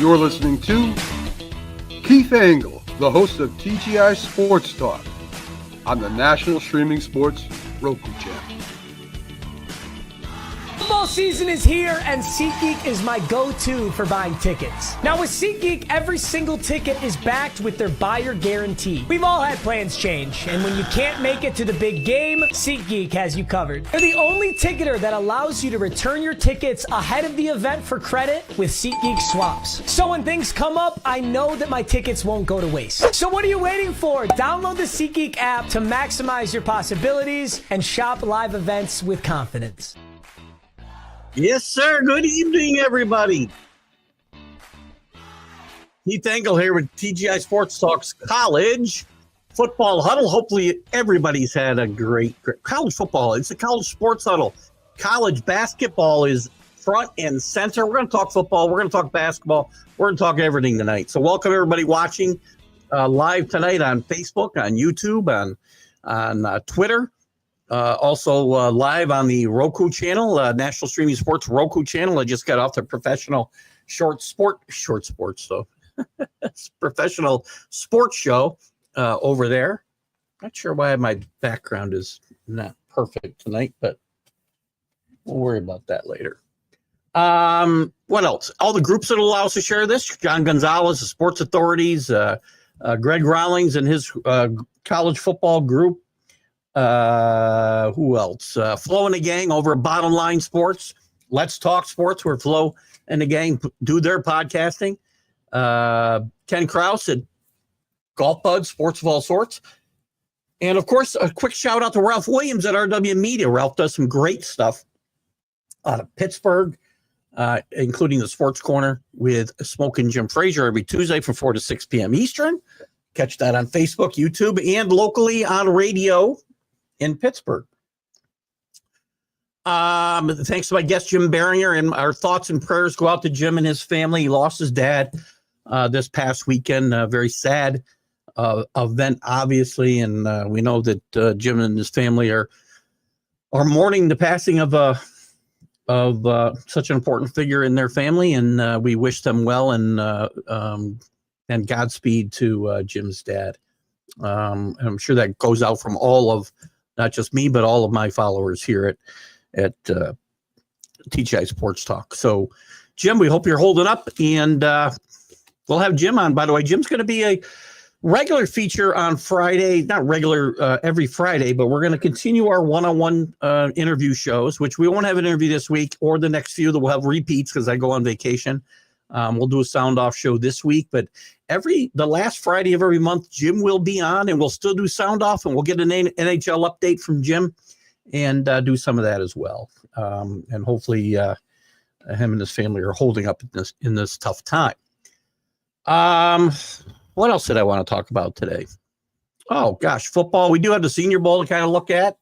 You're listening to Keith Engle, the host of TGI Sports Talk on the National Streaming Sports Roku channel. Football season is here, and SeatGeek is my go-to for buying tickets. Now, with SeatGeek, every single ticket is backed with their buyer guarantee. We've all had plans change, and when you can't make it to the big game, SeatGeek has you covered. They're the only ticketer that allows you to return your tickets ahead of the event for credit with SeatGeek swaps. So when things come up, I know that my tickets won't go to waste. So what are you waiting for? Download the SeatGeek app to maximize your possibilities and shop live events with confidence. Yes, sir. Good evening, everybody. Keith Engle here with TGI Sports Talks College Football Huddle. Hopefully everybody's had a great college football. It's a college sports huddle. College basketball is front and center. We're going to talk football. We're going to talk basketball. We're going to talk everything tonight. So welcome everybody watching live tonight on Facebook, on YouTube, on Twitter. Also live on the Roku channel, National Streaming Sports Roku channel. I just got off the professional professional sports show over there. Not sure why my background is not perfect tonight, but we'll worry about that later. What else? All the groups that allow us to share this: John Gonzalez, the Sports Authorities, Greg Rawlings and his college football group. Who else? Flo and the gang over at Bottom Line Sports. Let's Talk Sports, where Flo and the gang do their podcasting. Ken Krause at Golf Bud Sports of All Sorts. And, of course, a quick shout-out to Ralph Williams at RW Media. Ralph does some great stuff out of Pittsburgh, including the Sports Corner with Smokin' Jim Frazier every Tuesday from 4 to 6 p.m. Eastern. Catch that on Facebook, YouTube, and locally on radio in Pittsburgh. Thanks to my guest, Jim Beringer, and our thoughts and prayers go out to Jim and his family. He lost his dad this past weekend. A very sad event, obviously, and we know that Jim and his family are mourning the passing of such an important figure in their family, and we wish them well and Godspeed to Jim's dad. And I'm sure that goes out from all of, not just me, but all of my followers here at TGI Sports Talk. So, Jim, we hope you're holding up, and we'll have Jim on. By the way, Jim's going to be a regular feature on Friday, not regular every Friday, but we're going to continue our one-on-one interview shows, which we won't have an interview this week or the next few. That we'll have repeats because I go on vacation. We'll do a sound off show this week, but the last Friday of every month, Jim will be on, and we'll still do sound off, and we'll get an NHL update from Jim and do some of that as well. And hopefully him and his family are holding up in this tough time. What else did I want to talk about today? Oh gosh, football. We do have the Senior Bowl to kind of look at.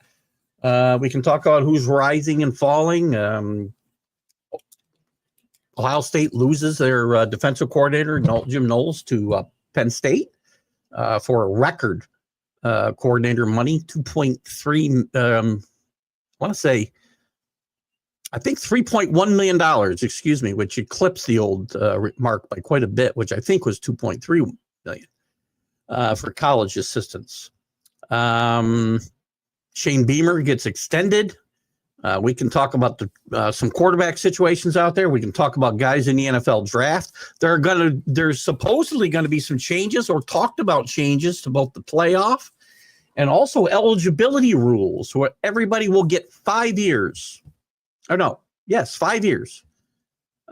We can talk about who's rising and falling. Ohio State loses their defensive coordinator, Jim Knowles, to Penn State for a record coordinator money, 2.3, I think $3.1 million, excuse me, which eclipsed the old mark by quite a bit, which I think was 2.3 million for college assistants. Shane Beamer gets extended. We can talk about some quarterback situations out there. We can talk about guys in the NFL draft. There's supposedly going to be some changes or talked about changes to both the playoff and also eligibility rules where everybody will get 5 years. 5 years.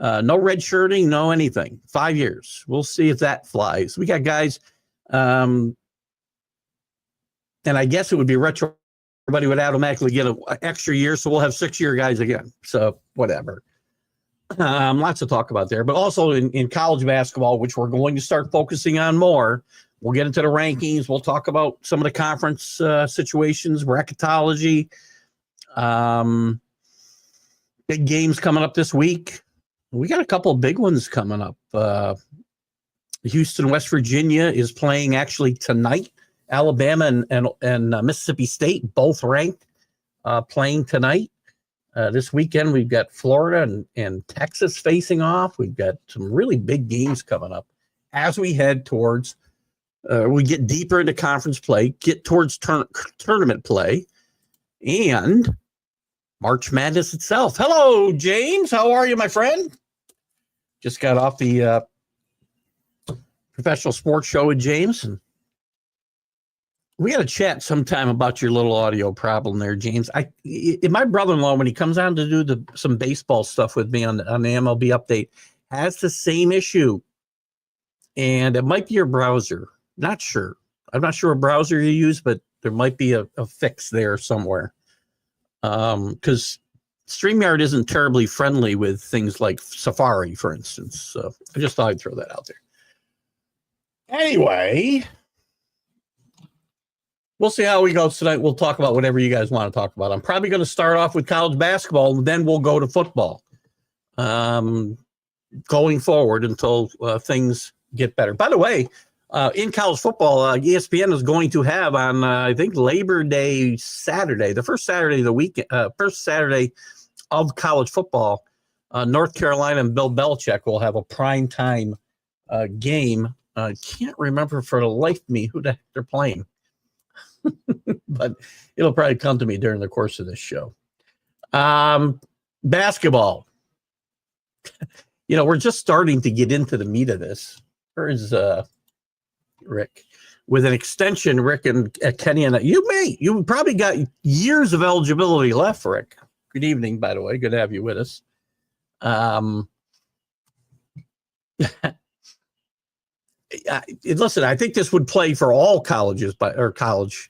No red shirting, no anything. 5 years. We'll see if that flies. We got guys, and I guess it would be retro. Everybody would automatically get an extra year, so we'll have 6-year guys again. So whatever. Lots to talk about there. But also in college basketball, which we're going to start focusing on more. We'll get into the rankings. We'll talk about some of the conference situations, bracketology. Big games coming up this week. We got a couple of big ones coming up. Houston, West Virginia is playing actually tonight. Alabama and Mississippi State, both ranked, playing tonight. This weekend, we've got Florida and Texas facing off. We've got some really big games coming up as we head towards, we get deeper into conference play, get towards tournament play, and March Madness itself. Hello, James. How are you, my friend? Just got off the professional sports show with James, and we got to chat sometime about your little audio problem there, James. My brother-in-law, when he comes on to do some baseball stuff with me on the MLB update, has the same issue, and it might be your browser. Not sure. I'm not sure what browser you use, but there might be a fix there somewhere. Because StreamYard isn't terribly friendly with things like Safari, for instance. So I just thought I'd throw that out there. Anyway, we'll see how we go tonight. We'll talk about whatever you guys want to talk about. I'm probably going to start off with college basketball, and then we'll go to football. Going forward until things get better. By the way, in college football, ESPN is going to have on, I think, Labor Day Saturday, the first Saturday of the week, first Saturday of college football, North Carolina and Bill Belichick will have a primetime game. I can't remember for the life of me who the heck they're playing, but it'll probably come to me during the course of this show. Basketball. We're just starting to get into the meat of this. Where's Rick? With an extension, Rick and Kenny, and you probably got years of eligibility left, Rick. Good evening, by the way. Good to have you with us. Listen, I think this would play for all colleges, or college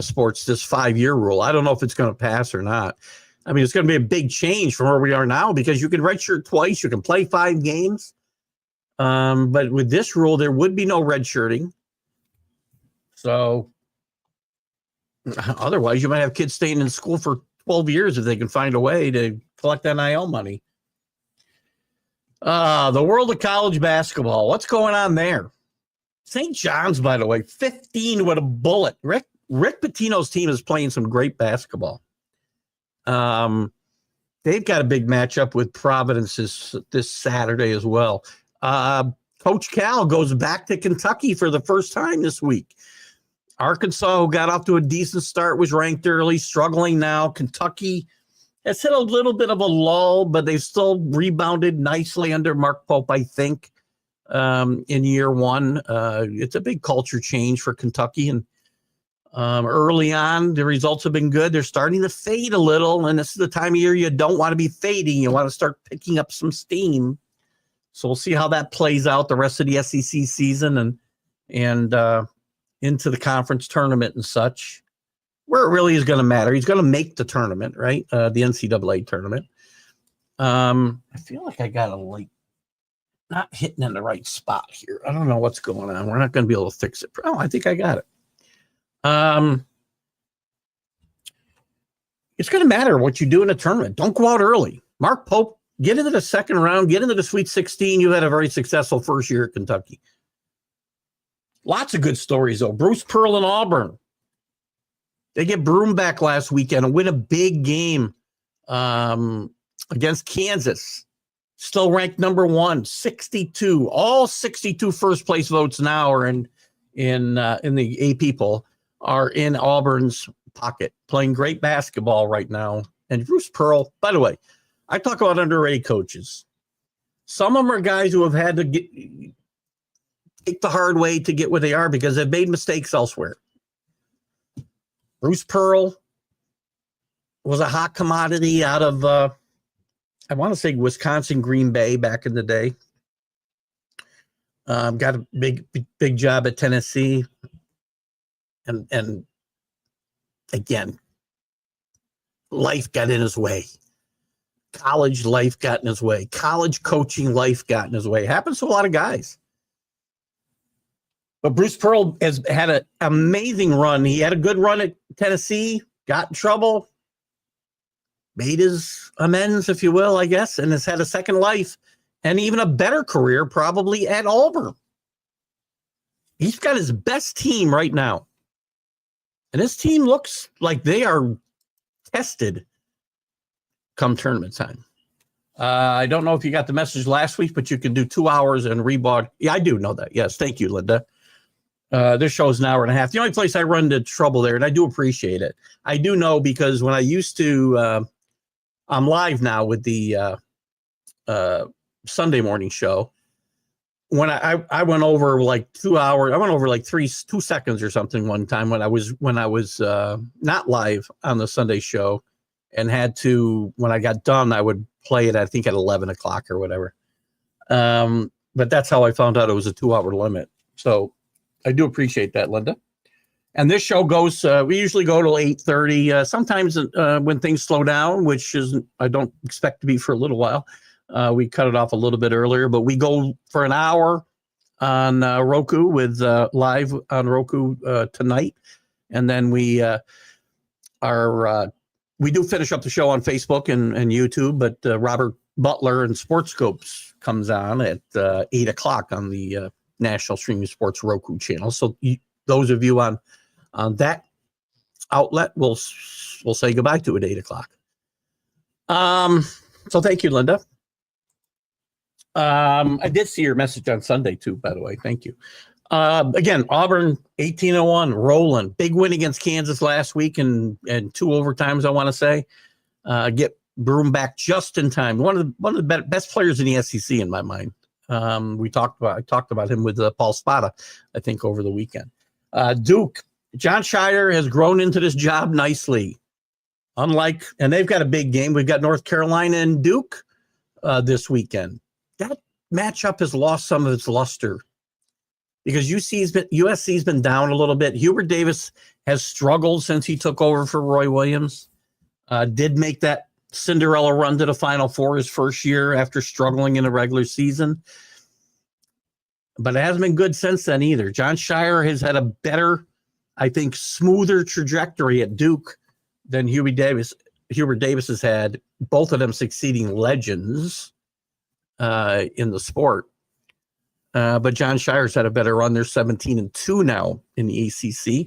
sports, this 5-year rule. I don't know if it's going to pass or not. I mean, it's going to be a big change from where we are now because you can redshirt twice. You can play 5 games. But with this rule, there would be no redshirting. So otherwise, you might have kids staying in school for 12 years if they can find a way to collect NIL money. The world of college basketball. What's going on there? St. John's, by the way, 15 with a bullet. Rick Pitino's team is playing some great basketball. They've got a big matchup with Providence this Saturday as well. Coach Cal goes back to Kentucky for the first time this week. Arkansas, who got off to a decent start, was ranked early, struggling now. Kentucky has hit a little bit of a lull, but they've still rebounded nicely under Mark Pope, I think, in year one. It's a big culture change for Kentucky, and early on, the results have been good. They're starting to fade a little, and this is the time of year you don't want to be fading. You want to start picking up some steam. So we'll see how that plays out the rest of the SEC season and into the conference tournament and such, where it really is going to matter. He's going to make the tournament, right? The NCAA tournament. I feel like I got a light not hitting in the right spot here. I don't know what's going on. We're not going to be able to fix it. Oh, I think I got it. It's going to matter what you do in a tournament. Don't go out early. Mark Pope, get into the second round, get into the Sweet 16. You had a very successful first year at Kentucky. Lots of good stories, though. Bruce Pearl and Auburn. They get Broome back last weekend and win a big game against Kansas. Still ranked number 1, 62. All 62 first place votes now are in the AP poll are in Auburn's pocket, playing great basketball right now. And Bruce Pearl, by the way, I talk about underrated coaches. Some of them are guys who have had to take the hard way to get where they are because they've made mistakes elsewhere. Bruce Pearl was a hot commodity out of, I want to say Wisconsin, Green Bay back in the day. Got a big job at Tennessee. And again, life got in his way. College life got in his way. College coaching life got in his way. Happens to a lot of guys. But Bruce Pearl has had an amazing run. He had a good run at Tennessee, got in trouble, made his amends, if you will, I guess, and has had a second life and even a better career probably at Auburn. He's got his best team right now. And his team looks like they are tested come tournament time. I don't know if you got the message last week, but you can do 2 hours and rebought. Yeah, I do know that. Yes. Thank you, Linda. This show is an hour and a half. The only place I run into trouble there, and I do appreciate it. I do know because when I used to, I'm live now with the Sunday morning show. When I went over like 2 hours, I went over like 2 seconds or something one time when I was not live on the Sunday show, and had to, when I got done, I would play it, I think at 11 o'clock or whatever. But that's how I found out it was a 2 hour limit. So I do appreciate that, Linda. And this show goes, we usually go till 8:30. Sometimes when things slow down, which is, I don't expect to be for a little while, we cut it off a little bit earlier, but we go for an hour on Roku with live on Roku tonight. And then we do finish up the show on Facebook and YouTube, but Robert Butler and Sports Scopes comes on at 8 o'clock on the National Streaming Sports Roku channel. So those of you on that outlet will say goodbye to at 8 o'clock. So thank you, Linda. I did see your message on Sunday too, by the way. Thank you. Again, Auburn 18-1, rolling. Big win against Kansas last week and 2 overtimes, I want to say. Get Broom back just in time. One of the best players in the SEC in my mind. I talked about him with Paul Spada, I think, over the weekend. Duke, John Shire has grown into this job nicely. And they've got a big game. We've got North Carolina and Duke this weekend. That matchup has lost some of its luster because USC's been down a little bit. Hubert Davis has struggled since he took over for Roy Williams. Did make that Cinderella run to the Final Four his first year after struggling in a regular season. But it hasn't been good since then either. John Shire has had a better, I think, smoother trajectory at Duke than Hubert Davis has had, both of them succeeding legends in the sport. But John Shire's had a better run. They're 17-2 now in the ACC.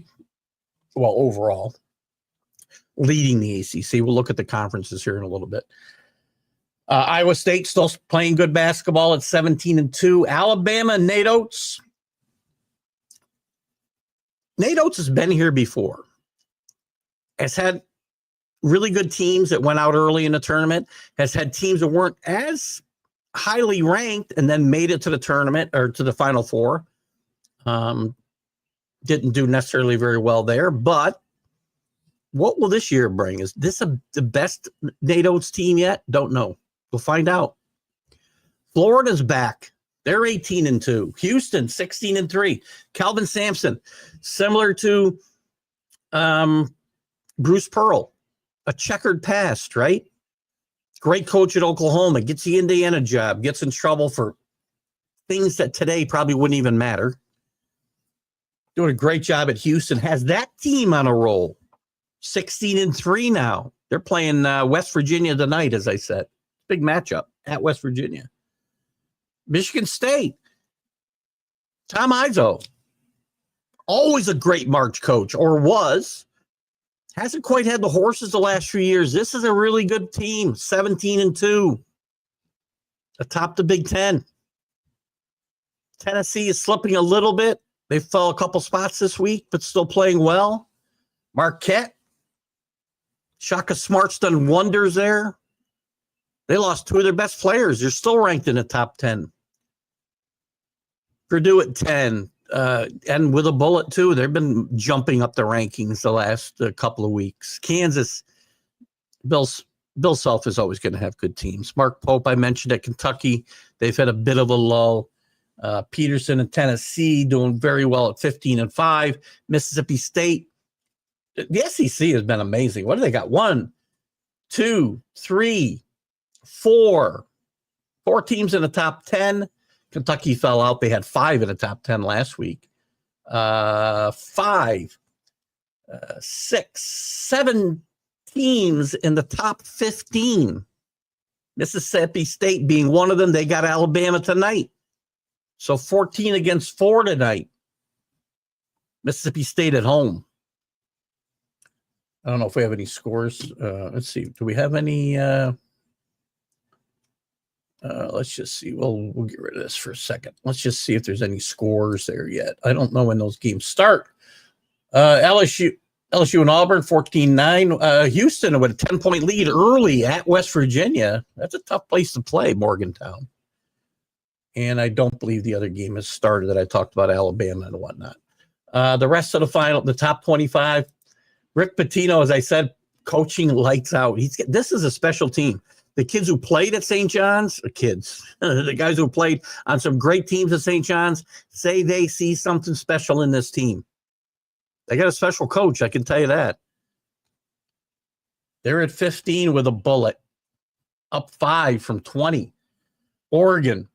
Well, overall, leading the ACC. We'll look at the conferences here in a little bit. Iowa State still playing good basketball at 17-2. Alabama, Nate Oates. Nate Oates has been here before. Has had really good teams that went out early in the tournament. Has had teams that weren't as highly ranked and then made it to the tournament or to the Final Four. Didn't do necessarily very well there, but what will this year bring? Is this the best Nate Oates team yet? Don't know. We'll find out. Florida's back. They're 18-2. Houston 16-3. Calvin Sampson, similar to Bruce Pearl, a checkered past, right? Great coach at Oklahoma, gets the Indiana job, gets in trouble for things that today probably wouldn't even matter. Doing a great job at Houston, has that team on a roll. 16-3 now. They're playing West Virginia tonight, as I said. Big matchup at West Virginia. Michigan State. Tom Izzo. Always a great March coach, or was. Hasn't quite had the horses the last few years. This is a really good team, 17-2, atop the Big Ten. Tennessee is slipping a little bit. They fell a couple spots this week, but still playing well. Marquette. Shaka Smart's done wonders there. They lost 2 of their best players. They're still ranked in the top 10. Purdue at 10. And with a bullet, too. They've been jumping up the rankings the last couple of weeks. Kansas, Bill Self is always going to have good teams. Mark Pope, I mentioned at Kentucky. They've had a bit of a lull. Peterson and Tennessee doing very well at 15-5. Mississippi State. The SEC has been amazing. What do they got? 1, 2, 3, 4. 4 teams in the top 10. Kentucky fell out. They had 5 in the top 10 last week. 5, 6, 7 teams in the top 15. Mississippi State being one of them. They got Alabama tonight. So 14 against 4 tonight. Mississippi State at home. I don't know if we have any scores. Let's see. Do we have any? Let's just see. We'll get rid of this for a second. Let's just see if there's any scores there yet. I don't know when those games start. LSU and Auburn 14-9. Houston with a 10-point lead early at West Virginia. That's a tough place to play, Morgantown. And I don't believe the other game has started that I talked about, Alabama and whatnot. The rest of the final, the top 25. Rick Pitino, as I said, coaching lights out. This is a special team. The kids who played at St. John's, the guys who played on some great teams at St. John's, say they see something special in this team. They got a special coach, I can tell you that. They're at 15 with a bullet, up 5 from 20. Oregon,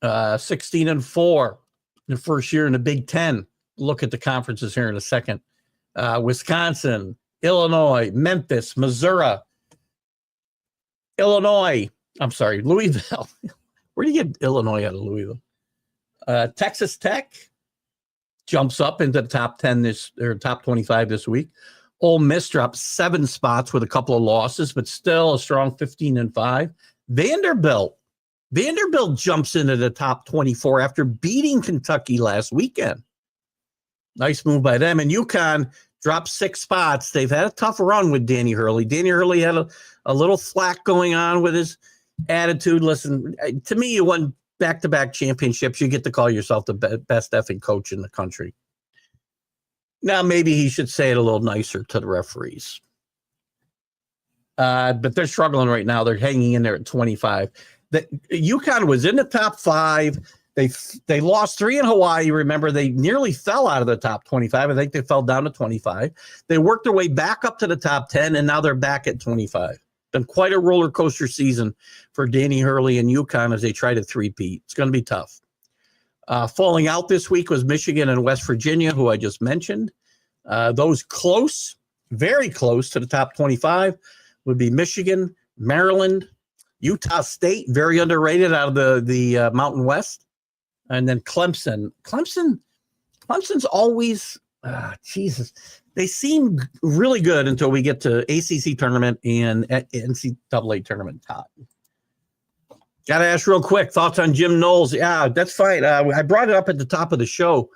16-4 in the first year in the Big Ten. Look at the conferences here in a second. Wisconsin, Illinois, Memphis, Missouri, Louisville. Where do you get Illinois out of Louisville? Texas Tech jumps up into the top 10 top 25 this week. Ole Miss dropped 7 spots with a couple of losses, but still a strong 15-5. Vanderbilt jumps into the top 24 after beating Kentucky last weekend. Nice move by them. And UConn dropped 6 spots. They've had a tough run with Danny Hurley. Danny Hurley had a little slack going on with his attitude. Listen, to me, you won back-to-back championships. You get to call yourself the best effing coach in the country. Now, maybe he should say it a little nicer to the referees. But they're struggling right now. They're hanging in there at 25. UConn was in the top 5. They lost 3 in Hawaii. Remember, they nearly fell out of the top 25. I think they fell down to 25. They worked their way back up to the top 10, and now they're back at 25. Been quite a roller coaster season for Danny Hurley and UConn as they try to three-peat. It's going to be tough. Falling out this week was Michigan and West Virginia, who I just mentioned. Those close, very close to the top 25 would be Michigan, Maryland, Utah State, very underrated out of the Mountain West. And then Clemson. Clemson's always, Jesus. They seem really good until we get to ACC tournament and NCAA tournament top. Got to ask real quick, thoughts on Jim Knowles? Yeah, that's fine. I brought it up at the top of the show,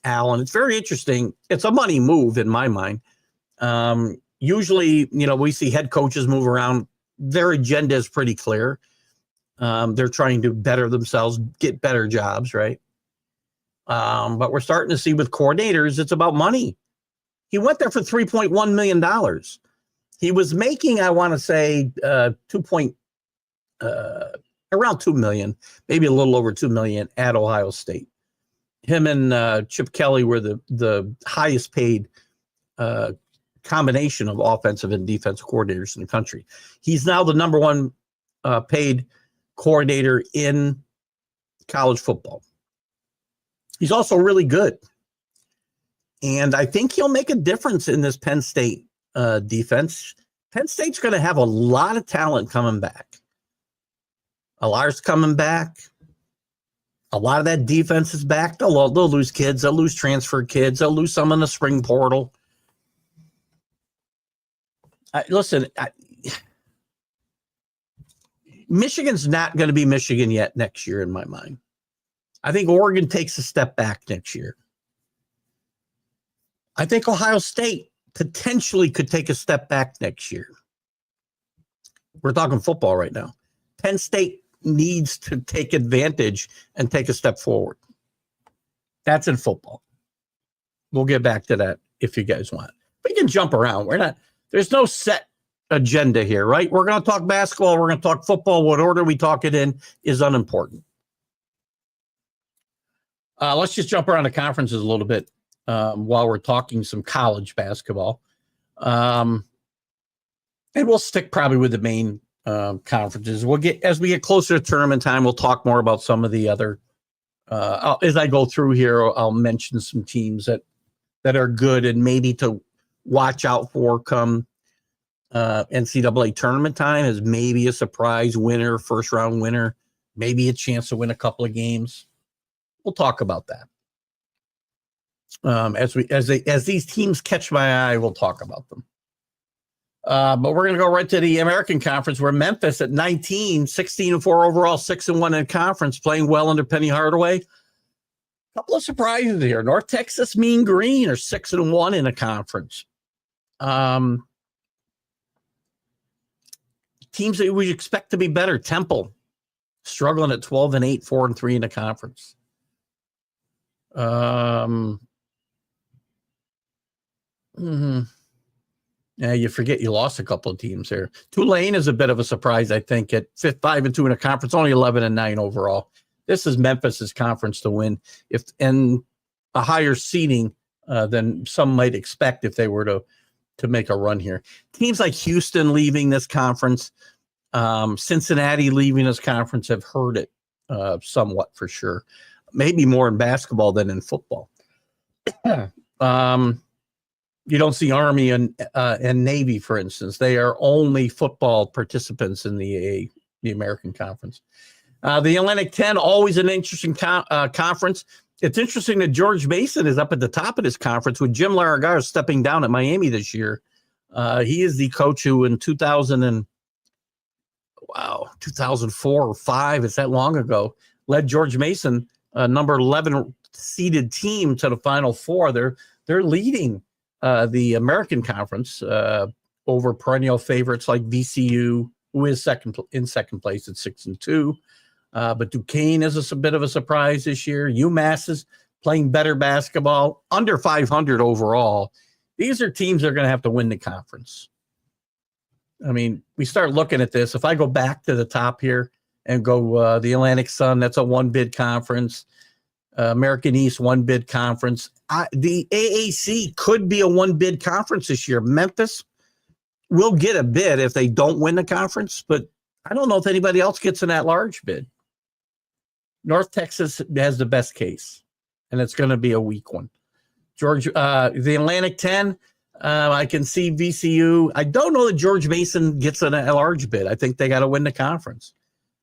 Alan. It's very interesting. It's a money move in my mind. Usually, we see head coaches move around. Their agenda is pretty clear. They're trying to better themselves, get better jobs, right? But we're starting to see with coordinators, it's about money. He went there for $3.1 million. He was making, I want to say, around $2 million, maybe a little over $2 million at Ohio State. Him and Chip Kelly were the highest paid combination of offensive and defensive coordinators in the country. He's now the number one paid coordinator in college football. He's also really good. And I think he'll make a difference in this Penn State defense. Penn State's going to have a lot of talent coming back. Alar's coming back. A lot of that defense is back. They'll lose kids. They'll lose transfer kids. They'll lose some in the spring portal. Michigan's not going to be Michigan yet next year in my mind. I think Oregon takes a step back next year. I think Ohio State potentially could take a step back next year. We're talking football right now. Penn State needs to take advantage and take a step forward. That's in football. We'll get back to that if you guys want. We can jump around. There's no set agenda here, right? We're going to talk basketball. We're going to talk football. What order we talk it in is unimportant. Let's just jump around the conferences a little bit while we're talking some college basketball. And we'll stick probably with the main conferences. As we get closer to tournament time, we'll talk more about some of the other. As I go through here, I'll mention some teams that are good and maybe to watch out for come NCAA tournament time as maybe a surprise winner, first round winner, maybe a chance to win a couple of games. We'll talk about that. As these teams catch my eye, we'll talk about them. But we're going to go right to the American Conference, where Memphis at 19, 16-4 overall, 6-1 in conference, playing well under Penny Hardaway. A couple of surprises here. North Texas Mean Green are 6-1 in a conference. Teams that we expect to be better. Temple struggling at 12-8, 4-3 in a conference. Yeah, you forget you lost a couple of teams there. Tulane is a bit of a surprise, I think, at 5-2 in a conference, only 11-9 overall. This is Memphis's conference to win, and a higher seeding than some might expect if they were to make a run here. Teams like Houston leaving this conference, Cincinnati leaving this conference have hurt it somewhat for sure. Maybe more in basketball than in football. You don't see Army and Navy, for instance. They are only football participants in the American Conference. The Atlantic 10, always an interesting conference. It's interesting that George Mason is up at the top of this conference with Jim Larragar stepping down at Miami this year. He is the coach who in 2004 or 5, it's that long ago, led George Mason, number 11 seeded team, to the Final Four. They're leading the American Conference over perennial favorites like VCU, who is in second place at 6-2. But Duquesne is a bit of a surprise this year. UMass is playing better basketball, under 500 overall. These are teams that are going to have to win the conference. I mean, we start looking at this. If I go back to the top here and go the Atlantic Sun, that's a one-bid conference. American East, one-bid conference. The AAC could be a one-bid conference this year. Memphis will get a bid if they don't win the conference, but I don't know if anybody else gets an at-large bid. North Texas has the best case, and it's going to be a weak one. The Atlantic 10, I can see VCU. I don't know that George Mason gets an at-large bid. I think they got to win the conference,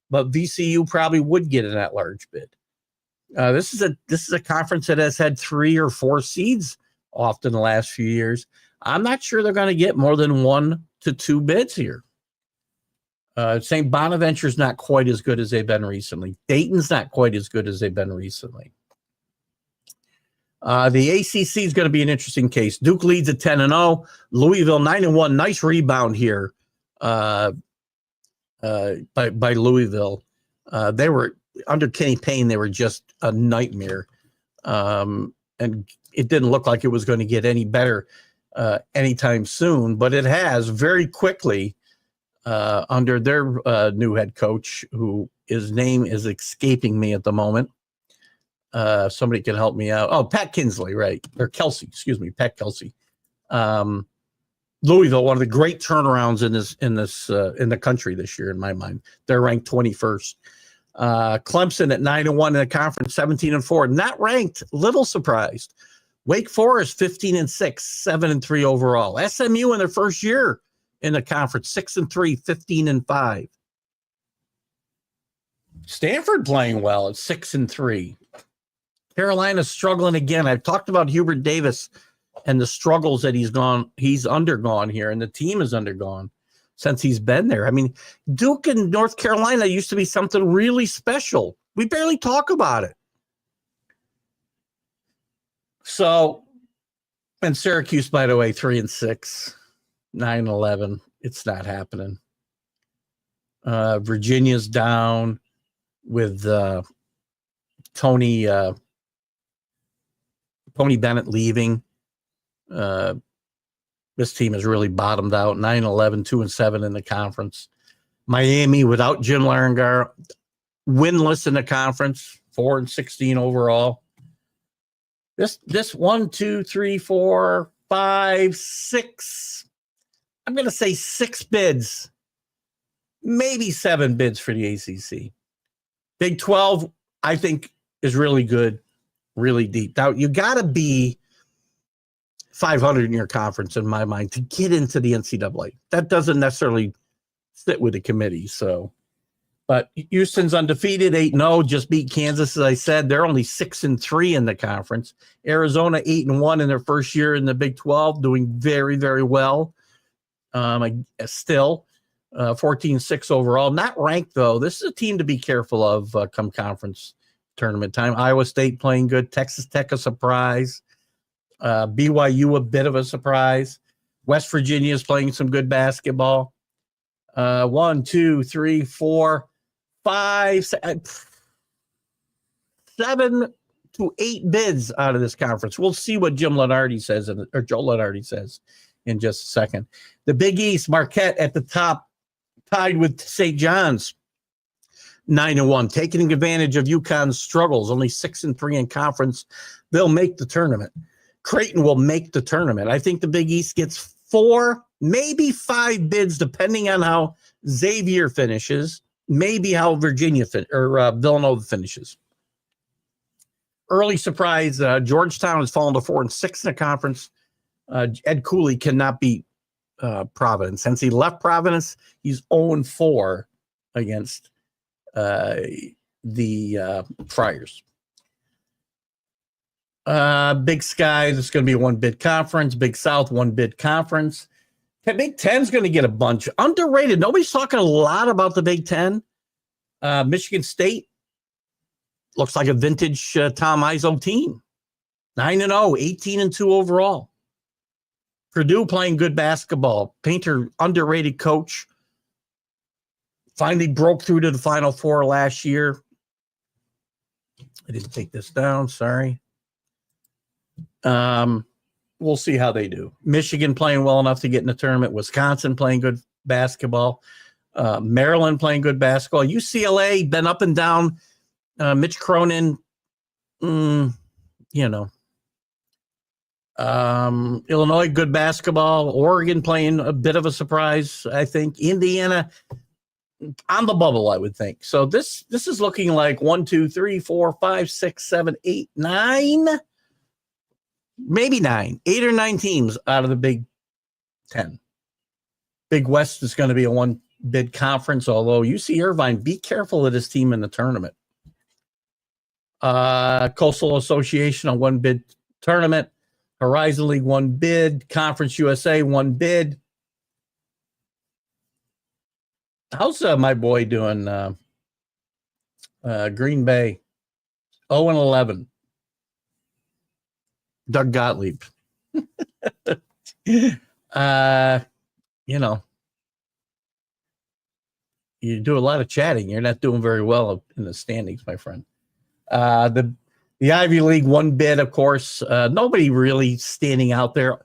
but VCU probably would get an at-large bid. This is a conference that has had 3 or 4 seeds off in the last few years. I'm not sure they're going to get more than 1 to 2 bids here. St. Bonaventure's not quite as good as they've been recently. Dayton's not quite as good as they've been recently. The ACC is going to be an interesting case. Duke leads at 10-0. Louisville 9-1. Nice rebound here by Louisville. They were under Kenny Payne. They were just a nightmare, and it didn't look like it was going to get any better anytime soon. But it has very quickly. Under their new head coach, who his name is escaping me at the moment. Somebody can help me out. Oh, Pat Kinsley, right? Or Kelsey, excuse me, Pat Kelsey. Louisville, one of the great turnarounds in the country this year, in my mind. They're ranked 21st. Clemson at 9-1 in the conference, 17-4. Not ranked, little surprised. Wake Forest 15-6, 7-3 overall. SMU in their first year in the conference, 6-3, 15-5. Stanford playing well at 6-3. Carolina's struggling again. I've talked about Hubert Davis and the struggles that he's undergone here, and the team has undergone since he's been there. I mean, Duke and North Carolina used to be something really special. We barely talk about it. So, and Syracuse, by the way, 3-6. 9-11. It's not happening. Virginia's down with Tony Bennett leaving. This team has really bottomed out. 9-11, 2-7 in the conference. Miami without Jim Larragar, winless in the conference, 4-16 overall. This 1, 2, 3, 4, 5, 6. I'm going to say 6 bids, maybe 7 bids for the ACC. Big 12, I think, is really good, really deep. Now, you got to be 500 in your conference, in my mind, to get into the NCAA. That doesn't necessarily sit with the committee. So But Houston's undefeated, 8-0, just beat Kansas, as I said. They're only 6-3 in the conference. Arizona 8-1 in their first year in the Big 12, doing very, very well. Still 14-6 overall. Not ranked, though. This is a team to be careful of come conference tournament time. Iowa State playing good. Texas Tech a surprise. BYU a bit of a surprise. West Virginia is playing some good basketball. 1, 2, 3, 4, 5, 7 to 8 bids out of this conference. We'll see what Joe Lunardi says in just a second. The Big East, Marquette at the top, tied with St. John's, 9-1, taking advantage of UConn's struggles, only 6-3 in conference. They'll make the tournament. Creighton will make the tournament. I think the Big East gets 4, maybe 5 bids, depending on how Xavier finishes, maybe how Villanova finishes. Early surprise, Georgetown has fallen to 4-6 in the conference. Ed Cooley cannot beat Providence. Since he left Providence, he's 0-4 against the Friars. Big Sky, this is going to be a 1-bid conference. Big South, 1-bid conference. The Big Ten's going to get a bunch. Underrated. Nobody's talking a lot about the Big Ten. Michigan State looks like a vintage Tom Izzo team. 9-0, 18-2 overall. Purdue playing good basketball. Painter, underrated coach. Finally broke through to the Final Four last year. I didn't take this down. Sorry. We'll see how they do. Michigan playing well enough to get in the tournament. Wisconsin playing good basketball. Maryland playing good basketball. UCLA been up and down. Mitch Cronin, Illinois, good basketball. Oregon playing a bit of a surprise, I think. Indiana on the bubble, I would think. So this is looking like 1, 2, 3, 4, 5, 6, 7, 8, 9. Maybe 9, 8 or 9 teams out of the Big Ten. Big West is going to be a 1-bid conference, although UC Irvine, be careful of this team in the tournament. Coastal Association, a 1-bid tournament. Horizon League, 1 bid. Conference USA, 1 bid. How's my boy doing? Green Bay, 0-11. Doug Gottlieb. You do a lot of chatting. You're not doing very well in the standings, my friend. The Ivy League, 1 bid, of course. Nobody really standing out there.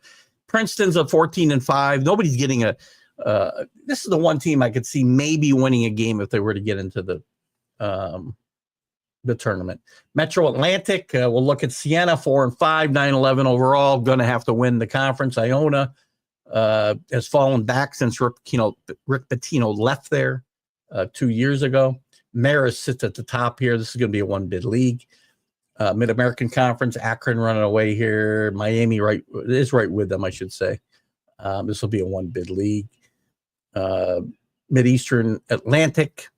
Princeton's a 14-5. Nobody's getting this is the one team I could see maybe winning a game if they were to get into the tournament. Metro Atlantic, we'll look at Siena, 4-5, 9-11 overall. Going to have to win the conference. Iona has fallen back since Rick Pitino left there 2 years ago. Marist sits at the top here. This is going to be a 1-bid league. Mid-American Conference, Akron running away here. Miami is right with them, I should say. This will be a 1-bid league. Mid-Eastern Atlantic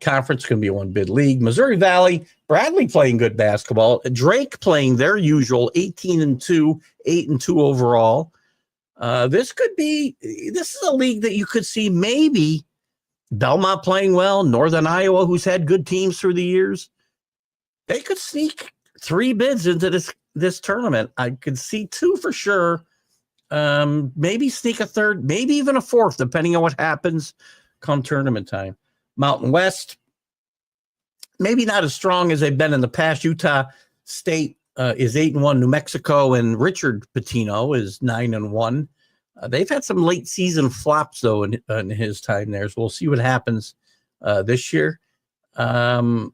Conference going to be a 1-bid league. Missouri Valley, Bradley playing good basketball. Drake playing their usual 18-2, 8-2 overall. This is a league that you could see maybe Belmont playing well. Northern Iowa, who's had good teams through the years. They could sneak 3 bids into this tournament. I could see 2 for sure. Maybe sneak a 3rd, maybe even a 4th, depending on what happens come tournament time. Mountain West, maybe not as strong as they've been in the past. Utah State is 8-1. New Mexico and Richard Pitino is 9-1. They've had some late season flops though in his time there. So we'll see what happens this year. Right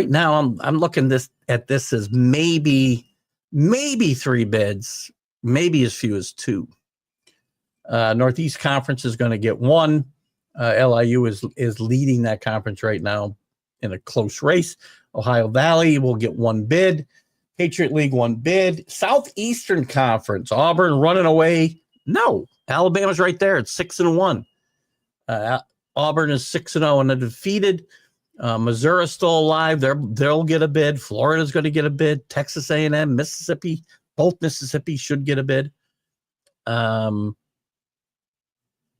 now, I'm looking at this as maybe 3 bids, maybe as few as 2. Northeast Conference is going to get 1. LIU is leading that conference right now in a close race. Ohio Valley will get 1 bid. Patriot League, 1 bid. Southeastern Conference, Auburn running away. No, Alabama's right there. It's 6-1. Auburn is 6-0 and undefeated. Missouri's still alive. They'll get a bid. Florida's going to get a bid. Texas A&M, Mississippi, both Mississippi should get a bid.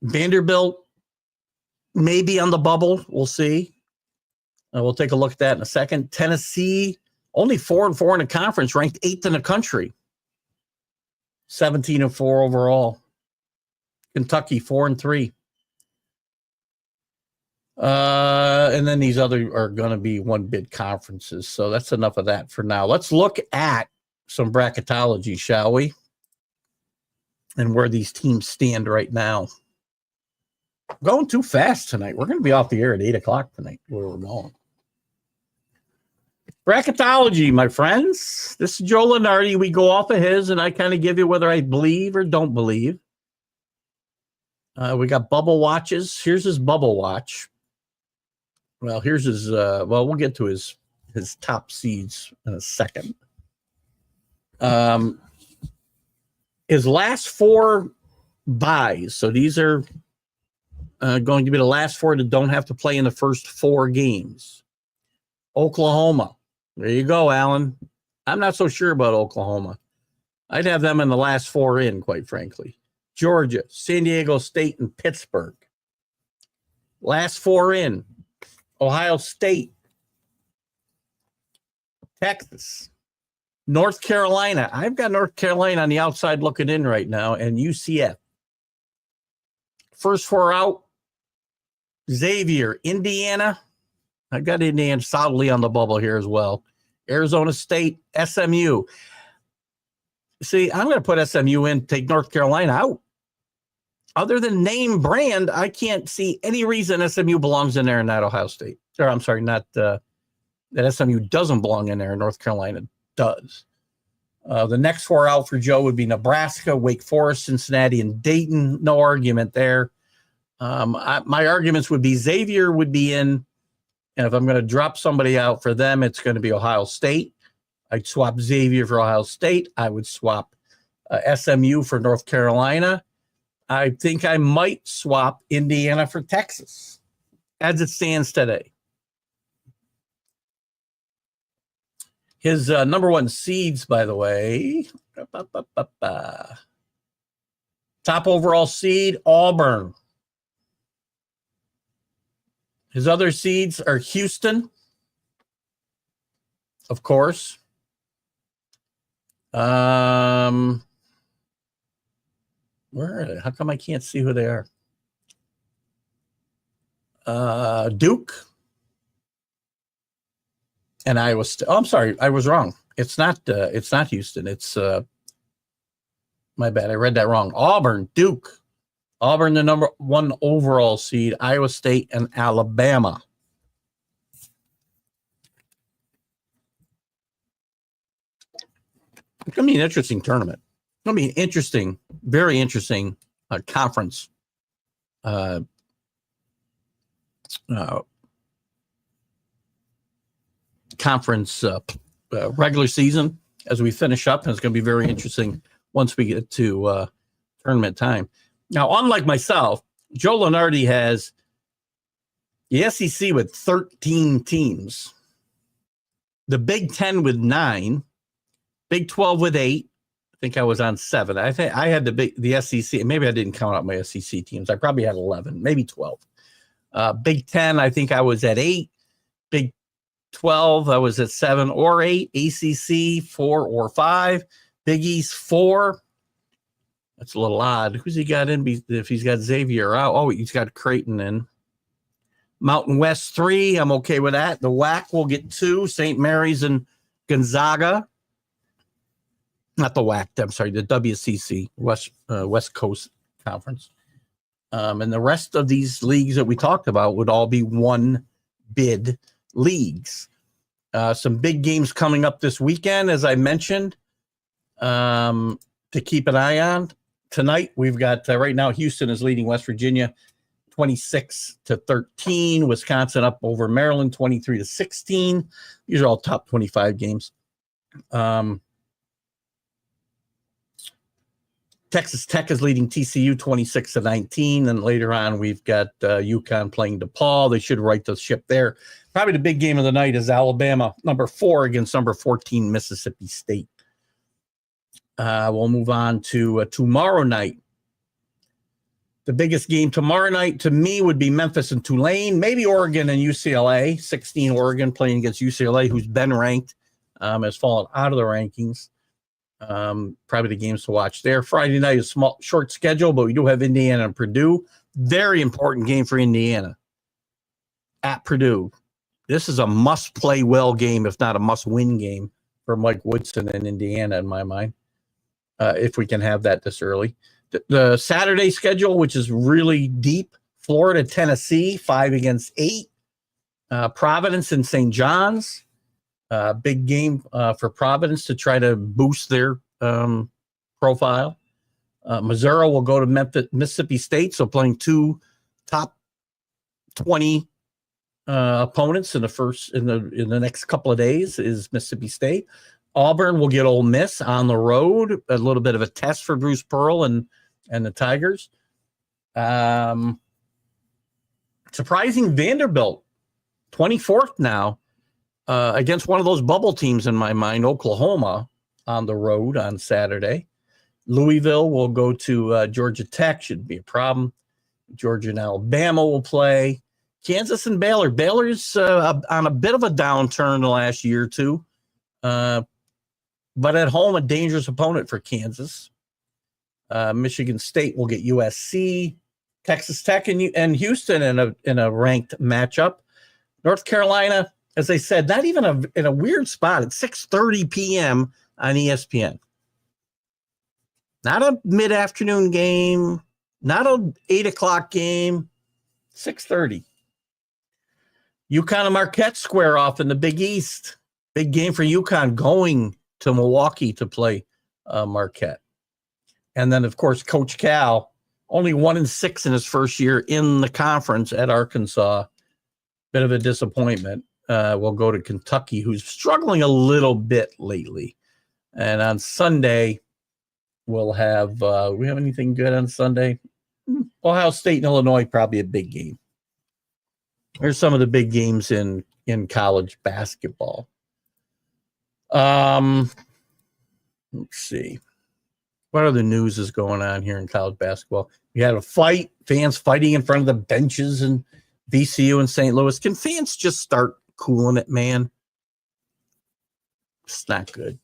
Vanderbilt may be on the bubble. We'll see. We'll take a look at that in a second. Tennessee, only 4-4 in the conference, ranked 8th in the country. 17-4 overall. Kentucky, 4-3. And then these other are going to be one bid conferences. So that's enough of that for now. Let's look at some bracketology, shall we? And where these teams stand right now. Going too fast tonight. We're going to be off the air at 8 o'clock tonight where we're going. Bracketology, my friends. This is Joe Lenardi. We go off of his, and I kind of give you whether I believe or don't believe. We got bubble watches. Here's his bubble watch. Well, here's his, we'll get to his top seeds in a second. His last 4 buys. So these are going to be the last 4 that don't have to play in the first 4 games. Oklahoma. There you go, Alan. I'm not so sure about Oklahoma. I'd have them in the last 4 in, quite frankly. Georgia, San Diego State, and Pittsburgh. Last 4 in. Ohio State. Texas. North Carolina. I've got North Carolina on the outside looking in right now, and UCF. First 4 out. Xavier, Indiana. I've got Indiana solidly on the bubble here as well. Arizona State, SMU. See, I'm going to put SMU in, take North Carolina out. Other than name brand, I can't see any reason SMU belongs in there and not Ohio State. Or I'm sorry, not that SMU doesn't belong in there and North Carolina does. The next 4 out for Joe would be Nebraska, Wake Forest, Cincinnati, and Dayton. No argument there. My arguments would be Xavier would be in, and if I'm going to drop somebody out for them, it's going to be Ohio State. I'd swap Xavier for Ohio State. I would swap SMU for North Carolina. I think I might swap Indiana for Texas as it stands today. His number 1 seeds, by the way, top overall seed, Auburn. His other seeds are Houston, of course. Where are they? How come I can't see who they are? Duke and Iowa State. Oh, I'm sorry, I was wrong. It's not Houston. It's my bad. I read that wrong. Auburn, Duke. Auburn, the number 1 overall seed, Iowa State, and Alabama. It's going to be an interesting tournament. It's going to be an interesting, very interesting conference. Regular season as we finish up, and it's going to be very interesting once we get to tournament time. Now, unlike myself, Joe Lenardi has the SEC with 13 teams, the Big 10 with 9, Big 12 with 8. I think I was on 7. I think I had the SEC. Maybe I didn't count out my SEC teams. I probably had 11, maybe 12. Big 10, I think I was at 8. Big 12, I was at 7 or 8. ACC, 4 or 5. Big East, 4. That's a little odd. Who's he got in if he's got Xavier out? Oh, he's got Creighton in. Mountain West, 3. I'm okay with that. The WAC will get 2. St. Mary's and Gonzaga. Not the WAC. I'm sorry, the WCC, West Coast Conference. And the rest of these leagues that we talked about would all be 1 bid leagues. Some big games coming up this weekend, as I mentioned, to keep an eye on. Tonight, we've got right now Houston is leading West Virginia 26-13. Wisconsin up over Maryland 23-16. These are all top 25 games. Texas Tech is leading TCU 26-19. And later on, we've got UConn playing DePaul. They should right the ship there. Probably the big game of the night is Alabama, number 4 against number 14, Mississippi State. We'll move on to tomorrow night. The biggest game tomorrow night to me would be Memphis and Tulane, maybe Oregon and UCLA. 16 Oregon playing against UCLA, who's been ranked, has fallen out of the rankings. Probably the games to watch there. Friday night is short schedule, but we do have Indiana and Purdue. Very important game for Indiana at Purdue. This is a must-play well game, if not a must-win game for Mike Woodson and Indiana, in my mind, if we can have that this early. The Saturday schedule, which is really deep, Florida, Tennessee, 5 against 8. Providence and St. John's. Big game for Providence to try to boost their profile. Missouri will go to Mississippi State, so playing 2 top 20 opponents in the next couple of days is Mississippi State. Auburn will get Ole Miss on the road, a little bit of a test for Bruce Pearl and the Tigers. Surprising Vanderbilt, 24th now, against one of those bubble teams in my mind, Oklahoma, on the road on Saturday. Louisville will go to Georgia Tech, shouldn't be a problem. Georgia and Alabama will play. Kansas and Baylor. Baylor's on a bit of a downturn the last year or two, but at home, a dangerous opponent for Kansas. Michigan State will get USC. Texas Tech and Houston in a ranked matchup. North Carolina, as I said, not even in a weird spot at 6:30 p.m. on ESPN. Not a mid-afternoon game, not an 8 o'clock game, 6:30. UConn and Marquette square off in the Big East. Big game for UConn going to Milwaukee to play Marquette. And then, of course, Coach Cal, only 1-6 in his first year in the conference at Arkansas. Bit of a disappointment. We'll go to Kentucky, who's struggling a little bit lately. And on Sunday, we'll have, we have anything good on Sunday? Ohio State and Illinois, probably a big game. Here's some of the big games in college basketball. Let's see. What other news is going on here in college basketball? We had a fight, fans fighting in front of the benches in VCU and St. Louis. Can fans just start cooling it, man? It's not good.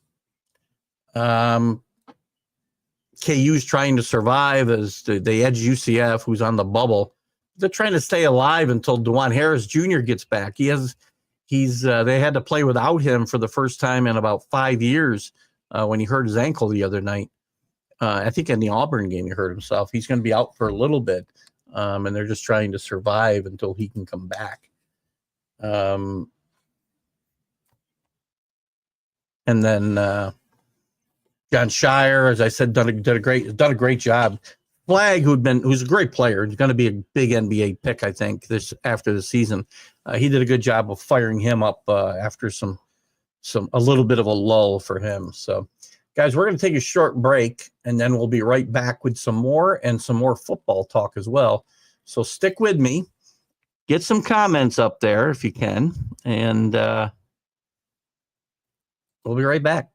KU's trying to survive as they edge UCF, who's on the bubble. They're trying to stay alive until DeJuan Harris Jr. gets back. They had to play without him for the first time in about 5 years when he hurt his ankle the other night. I think in the Auburn game he hurt himself. He's going to be out for a little bit, and they're just trying to survive until he can come back. And then John Shire, as I said, done a great job. Flagg, who's a great player, is going to be a big NBA pick, I think, after the season. He did a good job of firing him up after a little bit of a lull for him. So, guys, we're going to take a short break, and then we'll be right back with some more football talk as well. So stick with me. Get some comments up there if you can, and we'll be right back.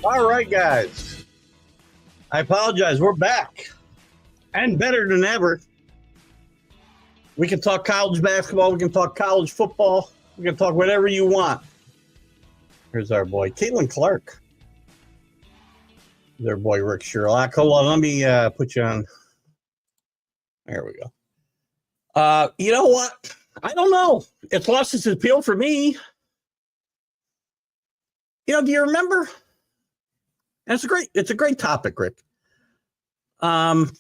All right, guys. I apologize. We're back and better than ever. We can talk college basketball. We can talk college football. We can talk whatever you want. Here's our boy, Caitlin Clark. Their boy, Rick Sherlock. Hold on. Let me put you on. There we go. You know what? I don't know. It's lost its appeal for me. You know, do you remember? And it's a great topic, Rick. As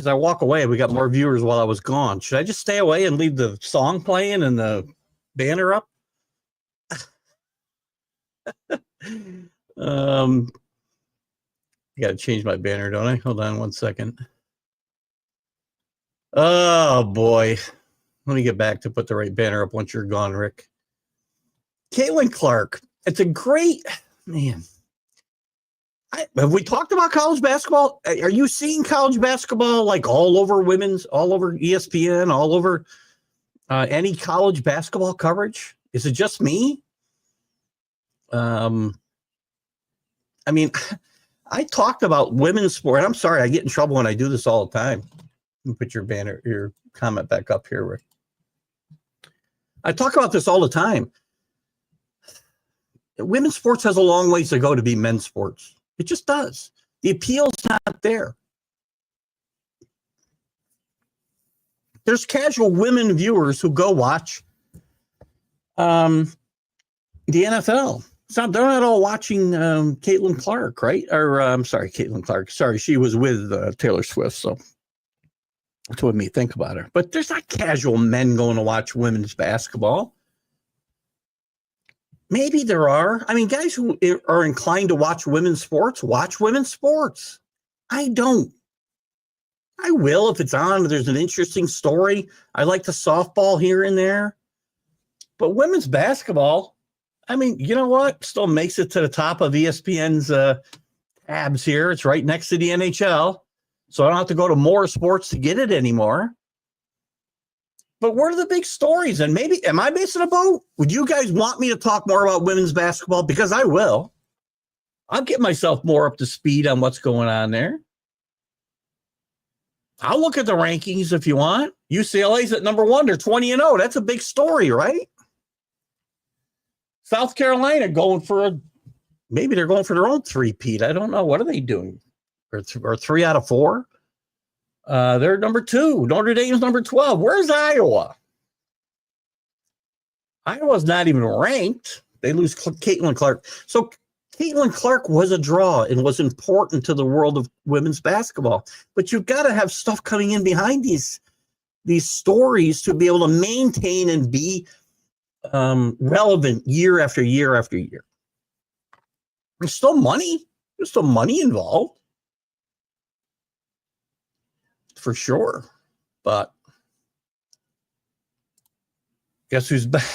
I walk away, we got more viewers while I was gone. Should I just stay away and leave the song playing and the banner up? I got to change my banner, don't I? Hold on 1 second. Oh boy. Let me get back to put the right banner up once you're gone, Rick. Caitlin Clark. It's a great, man. Have we talked about college basketball? Are you seeing college basketball like all over all over ESPN, all over any college basketball coverage? Is it just me? I mean, I talked about women's sport. I'm sorry, I get in trouble when I do this all the time. Put your comment back up here, Rick. I talk about this all the time. Women's sports has a long ways to go to be men's sports. It just does. The appeal's not there. There's casual women viewers who go watch the NFL. They're not all watching Caitlin Clark, right? Or I'm sorry, Caitlin Clark. Sorry, she was with Taylor Swift, so that's what made me think about her. But there's not casual men going to watch women's basketball. Maybe there are. I mean, guys who are inclined to watch women's sports, watch women's sports. I don't. I will if it's on. There's an interesting story. I like the softball here and there. But women's basketball, I mean, you know what? Still makes it to the top of ESPN's tabs here. It's right next to the NHL. So I don't have to go to more sports to get it anymore. But what are the big stories? And maybe, am I missing a boat? Would you guys want me to talk more about women's basketball? Because I will. I'll get myself more up to speed on what's going on there. I'll look at the rankings if you want. UCLA's at number 1. They're 20-0. That's a big story, right? South Carolina maybe they're going for their own three-peat. I don't know. What are they doing? Or 3 out of 4? They're number 2. Notre Dame's number 12. Where's Iowa? Iowa's not even ranked. They lose Caitlin Clark. So Caitlin Clark was a draw and was important to the world of women's basketball. But you've got to have stuff coming in behind these stories to be able to maintain and be relevant year after year after year. There's still money. There's still money involved. For sure. But guess who's back?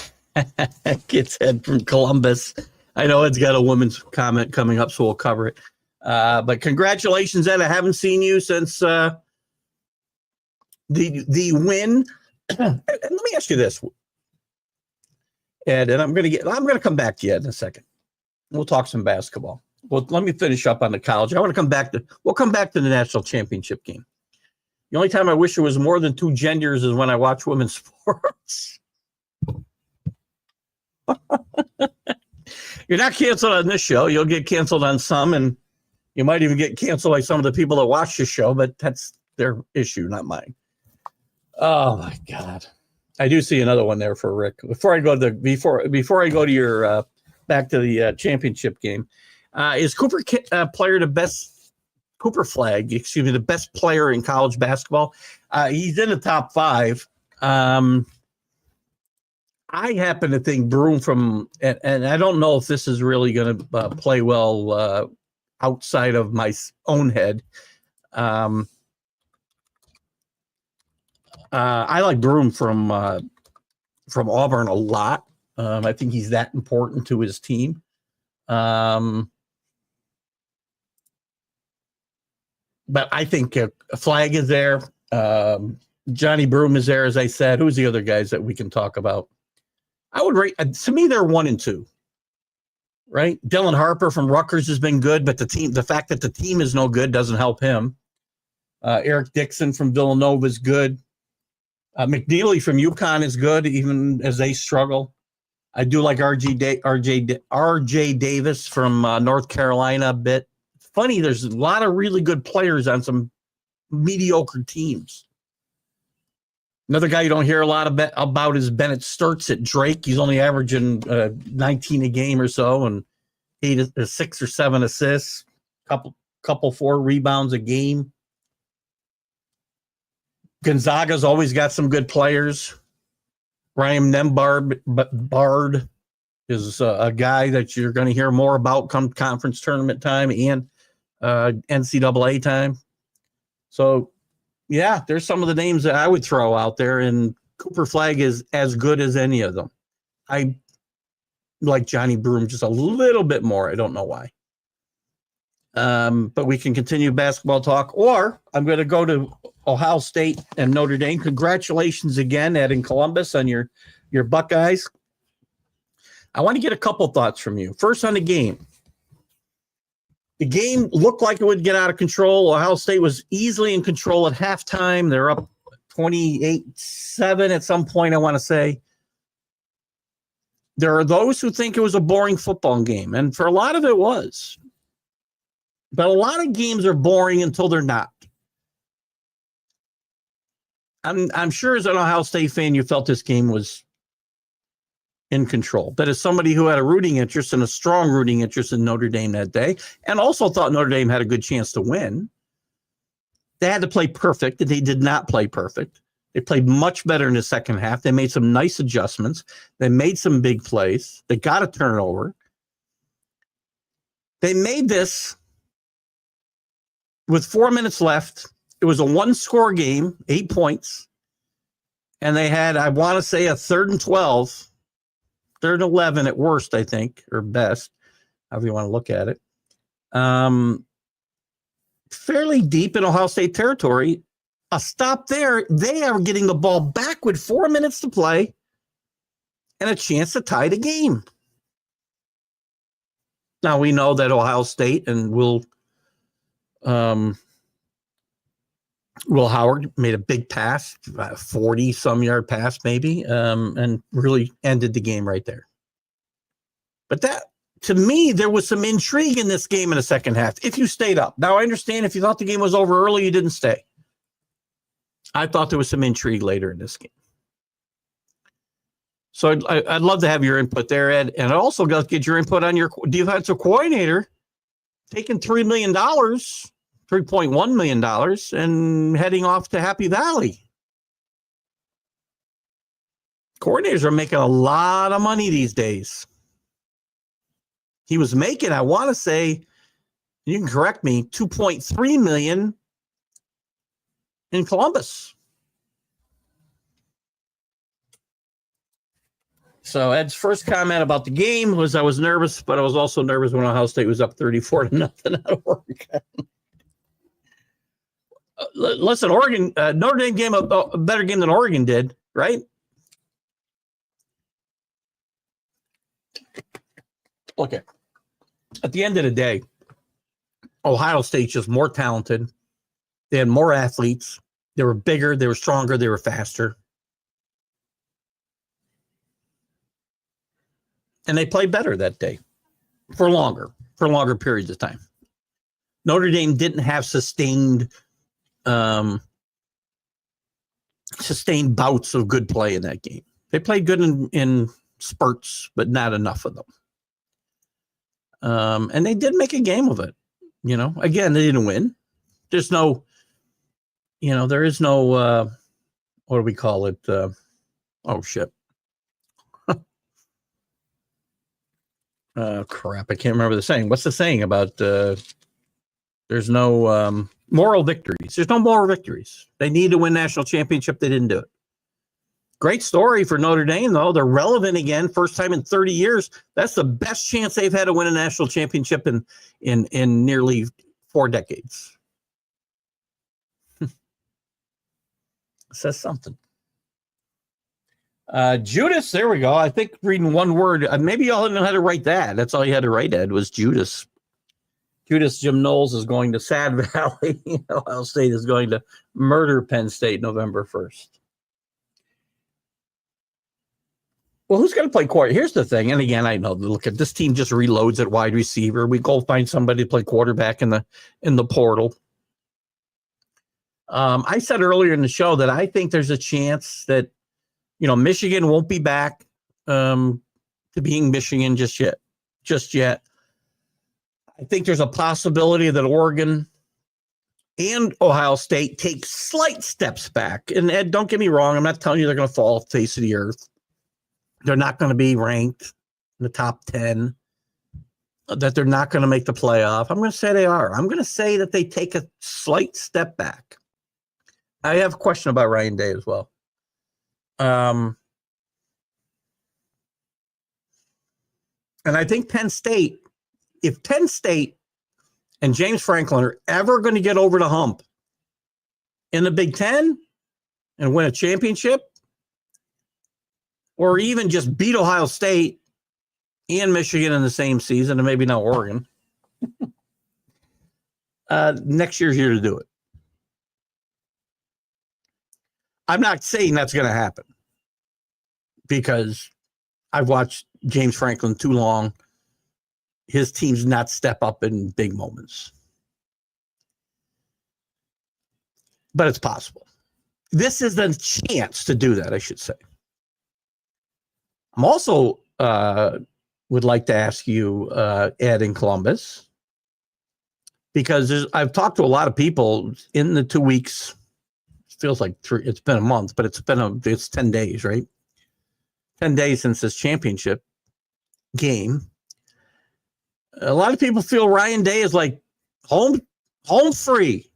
Kid's Head from Columbus. I know it's got a woman's comment coming up, so we'll cover it. But congratulations, Ed. I haven't seen you since the win. And let me ask you this, Ed, and I'm gonna come back to you Ed, in a second. We'll talk some basketball. Well, let me finish up on the college. We'll come back to the national championship game. The only time I wish there was more than 2 genders is when I watch women's sports. You're not canceled on this show. You'll get canceled on some, and you might even get canceled by some of the people that watch the show, but that's their issue, not mine. Oh my God. I do see another one there for Rick. Before I go to your back to the championship game, is Cooper Flag, the best player in college basketball? He's in the top 5. I happen to think Broom and I don't know if this is really going to play well outside of my own head. I like Broom from Auburn a lot. I think he's that important to his team. But I think Flag is there. Johnny Broom is there, as I said. Who's the other guys that we can talk about? I would rate, to me, they're 1 and 2. right? Dylan Harper from Rutgers has been good, but the fact that the team is no good doesn't help him. Eric Dixon from Villanova is good. McNeely from UConn is good, even as they struggle. I do like RJ Davis from North Carolina a bit. It's funny, there's a lot of really good players on some mediocre teams. Another guy you don't hear a lot about is Bennett Sturtz at Drake. He's only averaging 19 a game or so, and 6 or 7 assists, couple 4 rebounds a game. Gonzaga's always got some good players. Ryan Nembard is a guy that you're going to hear more about come conference tournament time and NCAA time. So, yeah, there's some of the names that I would throw out there, and Cooper Flagg is as good as any of them. I like Johnny Broom just a little bit more. I don't know why. But we can continue basketball talk, or I'm going to go to Ohio State and Notre Dame. Congratulations again, Ed, in Columbus on your Buckeyes. I want to get a couple thoughts from you. First on the game. The game looked like it would get out of control. Ohio State was easily in control at halftime. They're up 28-7 at some point, I want to say. There are those who think it was a boring football game, and for a lot of it was. But a lot of games are boring until they're not. I'm sure as an Ohio State fan, you felt this game was in control. But as somebody who had a rooting interest and a strong rooting interest in Notre Dame that day, and also thought Notre Dame had a good chance to win, they had to play perfect, and they did not play perfect. They played much better in the second half. They made some nice adjustments. They made some big plays. They got a turnover. They made this with 4 minutes left. It was a 1-score game, 8 points. And they had, I want to say, a 3rd and 12, 3rd and 11 at worst, I think, or best, however you want to look at it. Fairly deep in Ohio State territory. A stop there. They are getting the ball back with 4 minutes to play and a chance to tie the game. Now we know that Ohio State and Will Howard made a big pass, 40-some yard pass maybe, and really ended the game right there. But that, to me, there was some intrigue in this game in the second half, if you stayed up. Now, I understand if you thought the game was over early, you didn't stay. I thought there was some intrigue later in this game. So I'd love to have your input there, Ed, and I'd also got to get your input on your defensive coordinator taking $3 million, $3.1 million, and heading off to Happy Valley. Coordinators are making a lot of money these days. He was making, I want to say, you can correct me, $2.3 million in Columbus. So Ed's first comment about the game was I was nervous, but I was also nervous when Ohio State was up 34-0 out of Oregon. Listen, Oregon, Notre Dame game a better game than Oregon did, right? Okay. At the end of the day, Ohio State's just more talented. They had more athletes. They were bigger. They were stronger. They were faster. And they played better that day for longer periods of time. Notre Dame didn't have sustained bouts of good play in that game. They played good in spurts, but not enough of them. And they did make a game of it. You know, again, they didn't win. There's no, there is no, what do we call it? Oh, shit. Crap. I can't remember the saying. What's the saying about there's no moral victories? There's no moral victories. They need to win national championship. They didn't do it. Great story for Notre Dame, though. They're relevant again. First time in 30 years. That's the best chance they've had to win a national championship in nearly 4 decades. Says something. Judas, there we go. I think reading one word, maybe y'all didn't know how to write that. That's all you had to write, Ed, was Judas. Judas Jim Knowles is going to Sad Valley. Ohio State is going to murder Penn State November 1st. Well, who's going to play quarterback? Here's the thing. And again, I know, look at this team just reloads at wide receiver. We go find somebody to play quarterback in the portal. I said earlier in the show that I think there's a chance that, Michigan won't be back to being Michigan just yet. I think there's a possibility that Oregon and Ohio State take slight steps back. And Ed, don't get me wrong. I'm not telling you they're going to fall off the face of the earth. They're not going to be ranked in the top 10, that they're not going to make the playoff. I'm going to say they are. I'm going to say that they take a slight step back. I have a question about Ryan Day as well. And I think Penn State, if Penn State and James Franklin are ever going to get over the hump in the Big Ten and win a championship, or even just beat Ohio State and Michigan in the same season, and maybe not Oregon, next year's year to do it. I'm not saying that's going to happen because I've watched James Franklin too long. His teams not step up in big moments. But it's possible. This is a chance to do that, I should say. I'm also would like to ask you, Ed, in Columbus, because I've talked to a lot of people in the 2 weeks. It feels like it's been a month, but it's 10 days, right? 10 days since this championship game. A lot of people feel Ryan Day is like home free.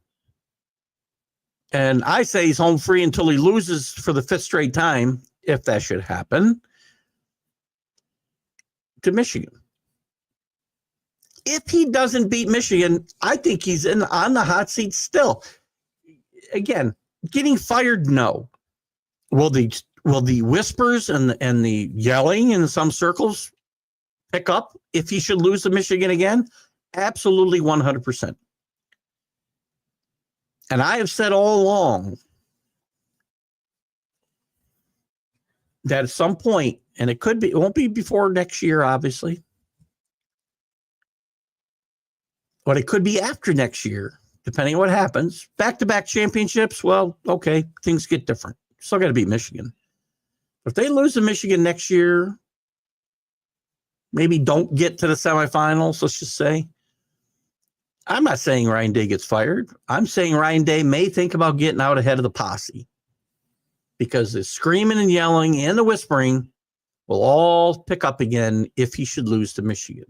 And I say he's home free until he loses for the 5th straight time, if that should happen, to Michigan. If he doesn't beat Michigan, I think he's on the hot seat still. Again, getting fired, no. Will the whispers and the yelling in some circles pick up if he should lose to Michigan again? Absolutely 100%. And I have said all along that at some point, and it won't be before next year, obviously, but it could be after next year, depending on what happens. Back-to-back championships, well, okay, things get different. Still got to beat Michigan. But if they lose to Michigan next year, maybe don't get to the semifinals, let's just say, I'm not saying Ryan Day gets fired. I'm saying Ryan Day may think about getting out ahead of the posse, because the screaming and yelling and the whispering will all pick up again if he should lose to Michigan.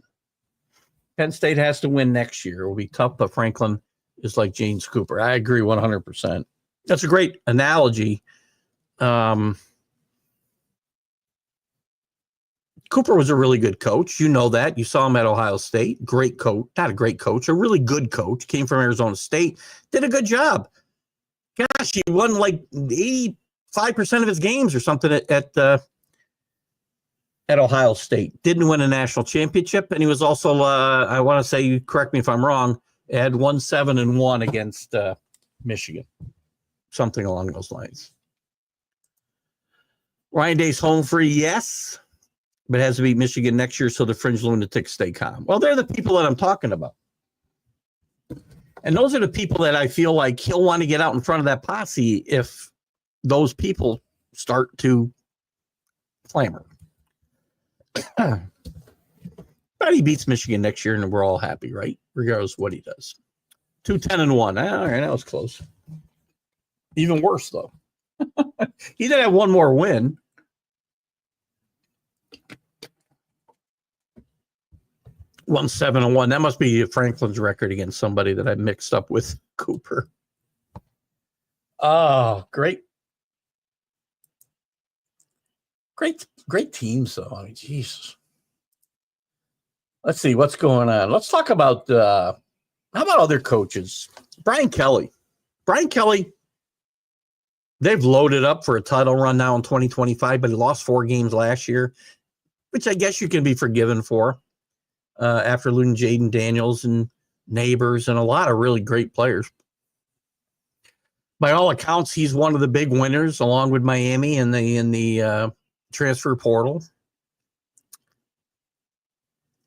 Penn State has to win next year. It will be tough, but Franklin is like James Cooper. I agree 100%. That's a great analogy. Cooper was a really good coach. You know that. You saw him at Ohio State. Great coach. Not a great coach, a really good coach. Came from Arizona State. Did a good job. Gosh, he won like 85% of his games or something at Ohio State. Didn't win a national championship. And he was also, I want to say, correct me if I'm wrong, had 7-1 against Michigan. Something along those lines. Ryan Day's home free, yes, but has to beat Michigan next year so the fringe lunatics stay calm. Well, they're the people that I'm talking about. And those are the people that I feel like he'll want to get out in front of that posse if those people start to clamor. But he beats Michigan next year, and we're all happy, right? Regardless of what he does. 2-10-1. All right, that was close. Even worse, though. He did have one more win. Won 7-1. That must be Franklin's record against somebody that I mixed up with Cooper. Oh, great. Great teams, though. I mean, Jesus. Let's see what's going on. Let's talk about how about other coaches? Brian Kelly. Brian Kelly They've loaded up for a title run now in 2025, but he lost 4 games last year, which I guess you can be forgiven for after losing Jaden Daniels and Neighbors and a lot of really great players. By all accounts, he's one of the big winners, along with Miami in the transfer portal.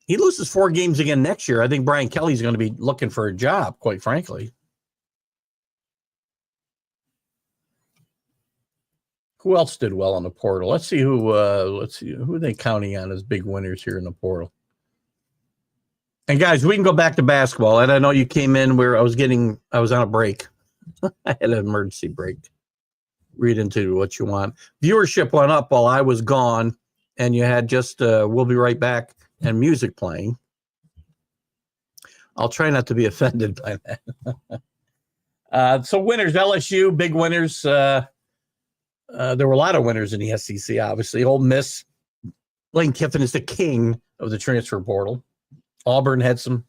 He loses 4 games again next year. I think Brian Kelly's going to be looking for a job, quite frankly. Who else did well on the portal? Let's see who are they counting on as big winners here in the portal. And guys, we can go back to basketball. And I know you came in where I was on a break. I had an emergency break. Read into what you want. Viewership went up while I was gone, and you had just we'll be right back and music playing. I'll try not to be offended by that. So winners, LSU, big winners. There were a lot of winners in the SEC, obviously. Ole Miss, Lane Kiffin is the king of the transfer portal. Auburn had some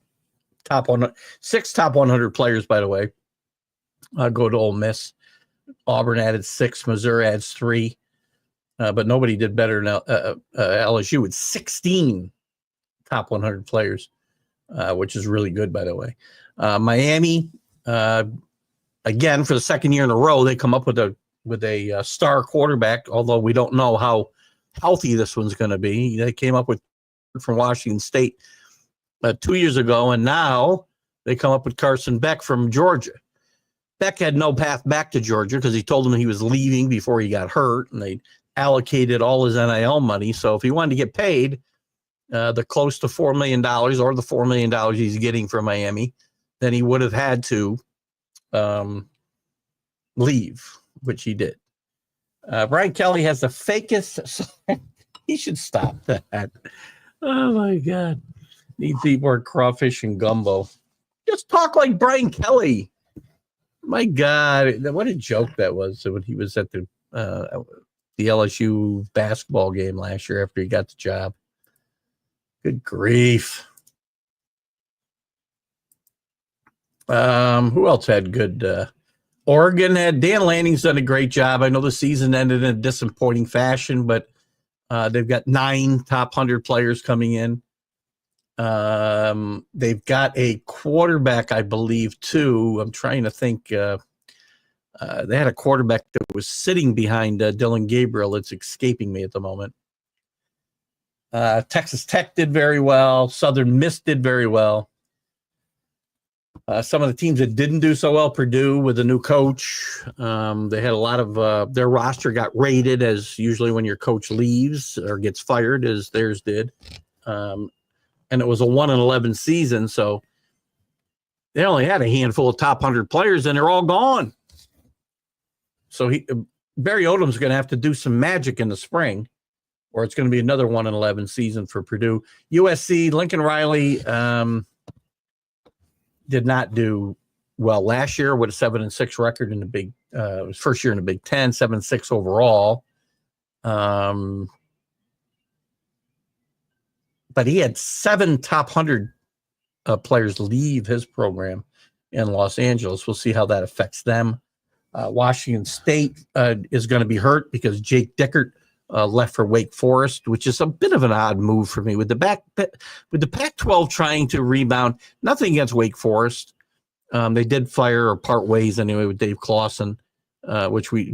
6 top 100 players, by the way. Go to Ole Miss. Auburn added 6. Missouri adds 3. But nobody did better than LSU with 16 top 100 players, which is really good, by the way. Miami, again, for the second year in a row, they come up with a star quarterback, although we don't know how healthy this one's going to be. They came up with from Washington State 2 years ago, and now they come up with Carson Beck from Georgia. Beck had no path back to Georgia because he told them he was leaving before he got hurt, and they allocated all his NIL money. So if he wanted to get paid the close to $4 million or the $4 million he's getting from Miami, then he would have had to leave, which he did. Brian Kelly has the fakest. He should stop that. Oh, my God. Need to eat more crawfish and gumbo. Just talk like Brian Kelly. My God, what a joke that was when he was at the LSU basketball game last year after he got the job. Good grief. Who else had good? Oregon had Dan Lanning's done a great job. I know the season ended in a disappointing fashion, but they've got 9 top 100 players coming in. They've got a quarterback, I believe, too. I'm trying to think. They had a quarterback that was sitting behind Dylan Gabriel. It's escaping me at the moment. Texas Tech did very well. Southern Miss did very well. Some of the teams that didn't do so well, Purdue with a new coach. They had a lot of their roster got rated, as usually when your coach leaves or gets fired, as theirs did. And it was a 1-11 season, so they only had a handful of top 100 players, and they're all gone. So Barry Odom's going to have to do some magic in the spring, or it's going to be another 1-11 season for Purdue. USC, Lincoln Riley did not do well last year with a 7-6 record in the Big. It was first year in the Big Ten, 7-6 overall. But he had 7 top 100 players leave his program in Los Angeles. We'll see how that affects them. Washington State is going to be hurt because Jake Dickert left for Wake Forest, which is a bit of an odd move for me. With the Pac-12 trying to rebound, nothing against Wake Forest. They did fire or part ways anyway with Dave Clawson, which we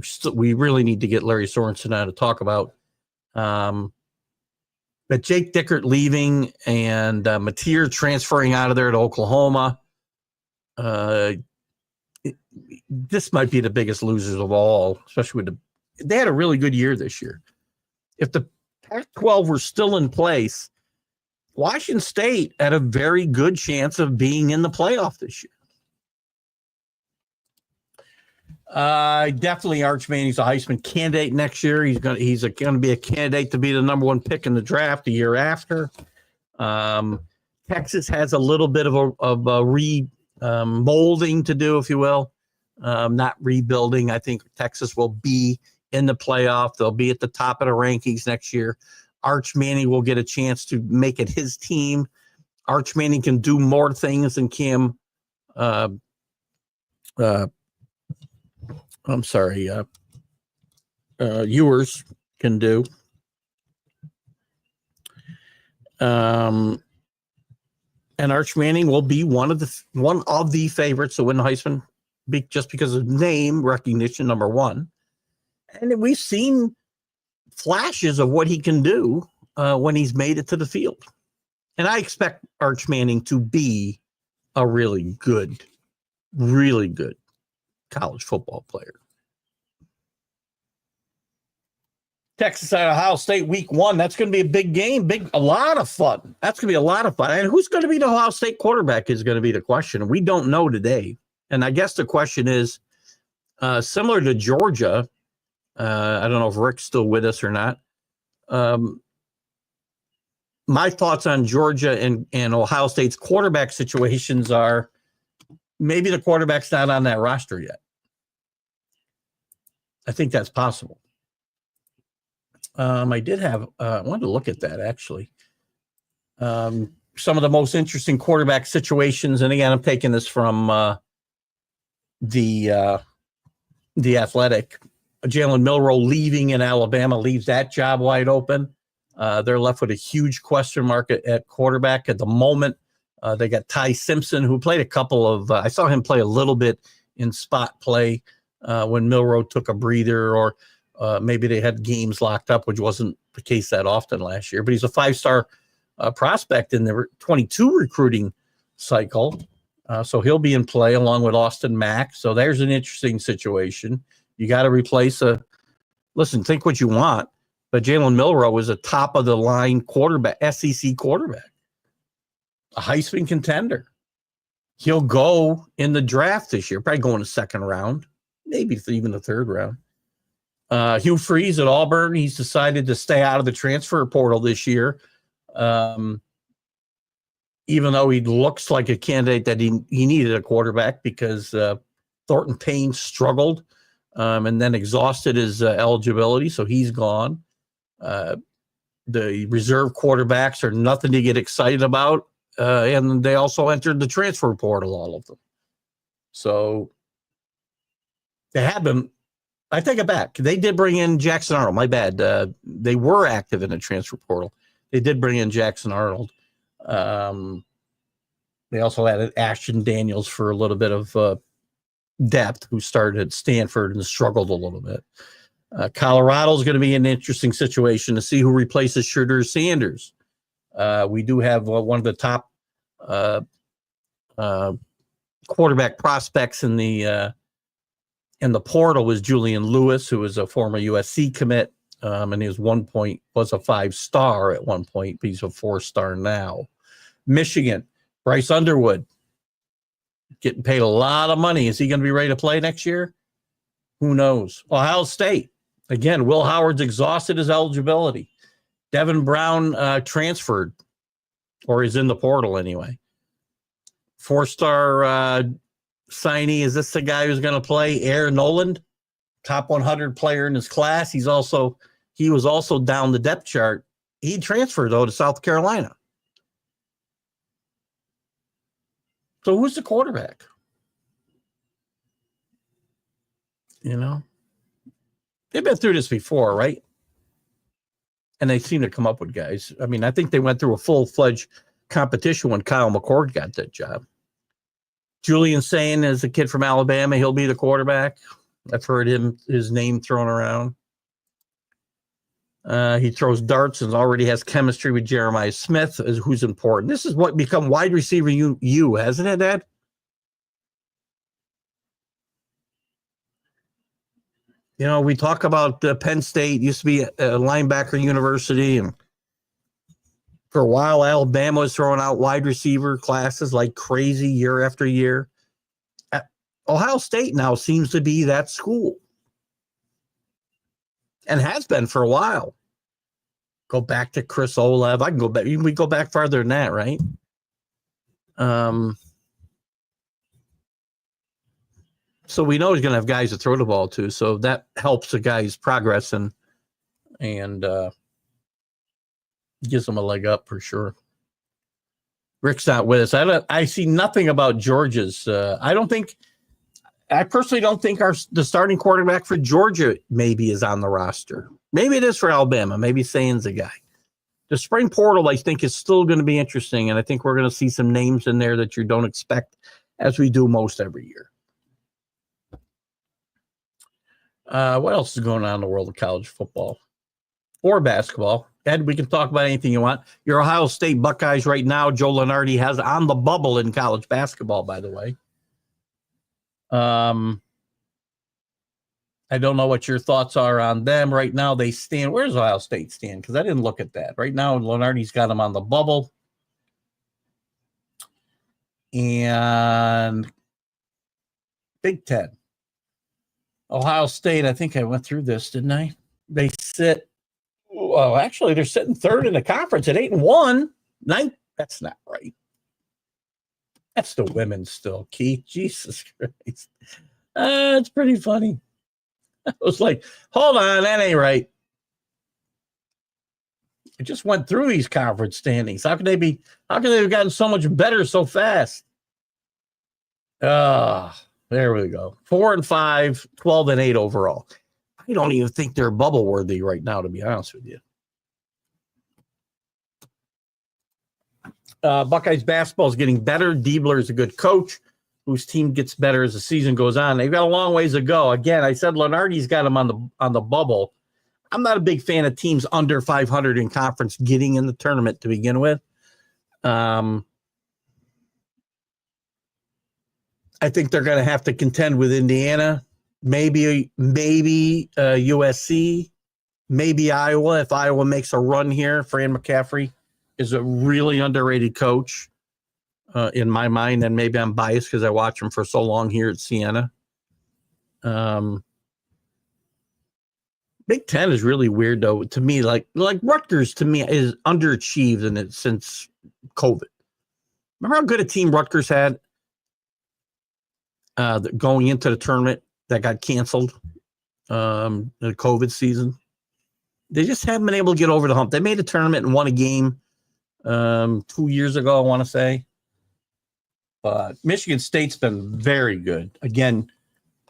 really need to get Larry Sorensen on to talk about. But Jake Dickert leaving and Mateer transferring out of there to Oklahoma, this might be the biggest losers of all, especially with they had a really good year this year. If the Pac-12 were still in place, Washington State had a very good chance of being in the playoff this year. Definitely Arch Manning's a Heisman candidate next year. He's going to be a candidate to be the number 1 pick in the draft the year after. Texas has a little bit of a molding to do, if you will. Not rebuilding. I think Texas will be in the playoff. They'll be at the top of the rankings next year. Arch Manning will get a chance to make it his team. Arch Manning can do more things than Cam. I'm sorry. Ewers can do. And Arch Manning will be one of the favorites to win the Heisman, just because of name recognition, number one. And we've seen flashes of what he can do when he's made it to the field. And I expect Arch Manning to be a really good college football player. Texas at Ohio State week 1. That's going to be a big game. A lot of fun. That's going to be a lot of fun. And who's going to be the Ohio State quarterback is going to be the question. We don't know today. And I guess the question is similar to Georgia. I don't know if Rick's still with us or not. My thoughts on Georgia and Ohio State's quarterback situations are maybe the quarterback's not on that roster yet. I think that's possible. I did have, I wanted to look at that actually. Some of the most interesting quarterback situations. And again, I'm taking this from the Athletic. Jalen Milroe leaving in Alabama leaves that job wide open. They're left with a huge question mark at quarterback at the moment. They got Ty Simpson, who played a couple of, I saw him play a little bit in spot play when Milroe took a breather, or maybe they had games locked up, which wasn't the case that often last year. But he's a 5-star prospect in the 22 recruiting cycle. So he'll be in play along with Austin Mack. So there's an interesting situation. You got to replace listen, think what you want, but Jalen Milroe is a top of the line quarterback, SEC quarterback, a Heisman contender. He'll go in the draft this year, probably go in the second round, maybe even the third round. Hugh Freeze at Auburn, he's decided to stay out of the transfer portal this year. Even though he looks like a candidate that he needed a quarterback because Thornton Payne struggled and then exhausted his eligibility, so he's gone. The reserve quarterbacks are nothing to get excited about, and they also entered the transfer portal, all of them. So they have been. I take it back. They did bring in Jackson Arnold. My bad. They were active in the transfer portal. They did bring in Jackson Arnold. They also added Ashton Daniels for a little bit of depth, who started at Stanford and struggled a little bit. Colorado is going to be an interesting situation to see who replaces Shedeur Sanders. We do have one of the top quarterback prospects in the portal was Julian Lewis, who was a former USC commit, and he was a 5-star at one point. But he's a 4-star now. Michigan, Bryce Underwood, getting paid a lot of money. Is he going to be ready to play next year? Who knows? Ohio State, again, Will Howard's exhausted his eligibility. Devin Brown transferred, or is in the portal anyway. 4-star signee. Is this the guy who's going to play? Aaron Noland, top 100 player in his class. He was also down the depth chart. He transferred, though, to South Carolina. So who's the quarterback? You know, they've been through this before, right? And they seem to come up with guys. I mean, I think they went through a full-fledged competition when Kyle McCord got that job. Julian Sain is a kid from Alabama. He'll be the quarterback. I've heard his name thrown around. He throws darts and already has chemistry with Jeremiah Smith, who's important. This is what become wide receiver you, hasn't it, Dad? You know, we talk about Penn State used to be a linebacker university, and for a while, Alabama was throwing out wide receiver classes like crazy year after year. Ohio State now seems to be that school, and has been for a while. Go back to Chris Olev. I can go back. We go back farther than that, right? So we know he's going to have guys to throw the ball to. So that helps the guy's progress and gives them a leg up for sure. Rick's not with us. I see nothing about Georgia's. I don't think I personally don't think the starting quarterback for Georgia maybe is on the roster. Maybe it is for Alabama. Maybe Sain's the guy. The spring portal, I think, is still going to be interesting, and I think we're going to see some names in there that you don't expect, as we do most every year. What else is going on in the world of college football or basketball? Ed, we can talk about anything you want. Your Ohio State Buckeyes right now, Joe Lunardi has on the bubble in college basketball, by the way. I don't know what your thoughts are on them right now. They stand. Where's Ohio State stand? Because I didn't look at that. Right now, Lunardi's got them on the bubble. And Big Ten. Ohio State, I think I went through this, didn't I? They sit, well, actually, they're sitting third in the conference at 8-1. Ninth, that's not right. That's the women still, Keith. Jesus Christ. It's pretty funny. I was like, hold on, that ain't right. I just went through these conference standings. How can they have gotten so much better so fast? There we go. 4-5, 12-8 overall. I don't even think they're bubble worthy right now, to be honest with you. Buckeyes basketball is getting better. Diebler is a good coach whose team gets better as the season goes on. They've got a long ways to go. Again, I said Lunardi's got them on the bubble. I'm not a big fan of teams under 500 in conference getting in the tournament to begin with. I think they're going to have to contend with Indiana, maybe USC, maybe Iowa. If Iowa makes a run here, Fran McCaffrey is a really underrated coach in my mind, and maybe I'm biased because I watch him for so long here at Siena. Big Ten is really weird, though, to me. Like Rutgers, to me, is underachieved in it since COVID. Remember how good a team Rutgers had going into the tournament that got canceled the COVID season? They just haven't been able to get over the hump. They made a tournament and won a game 2 years ago, I want to say. But Michigan State's been very good. Again,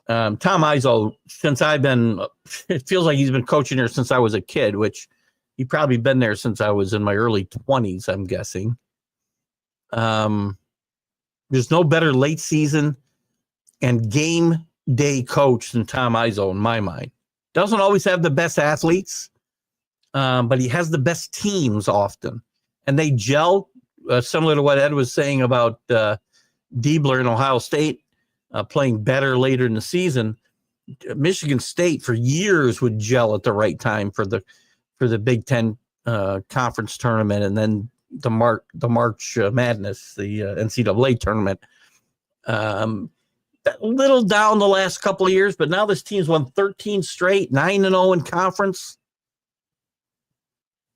Tom Izzo, it feels like he's been coaching there since I was a kid, which he probably been there since I was in my early 20s, I'm guessing. There's no better late season and game day coach than Tom Izzo in my mind. Doesn't always have the best athletes, but he has the best teams often. And they gel, similar to what Ed was saying about Diebler in Ohio State playing better later in the season. Michigan State for years would gel at the right time for the Big Ten conference tournament, and then the March Madness, the NCAA tournament. A little down the last couple of years, but now this team's won 13 straight, 9-0 in conference.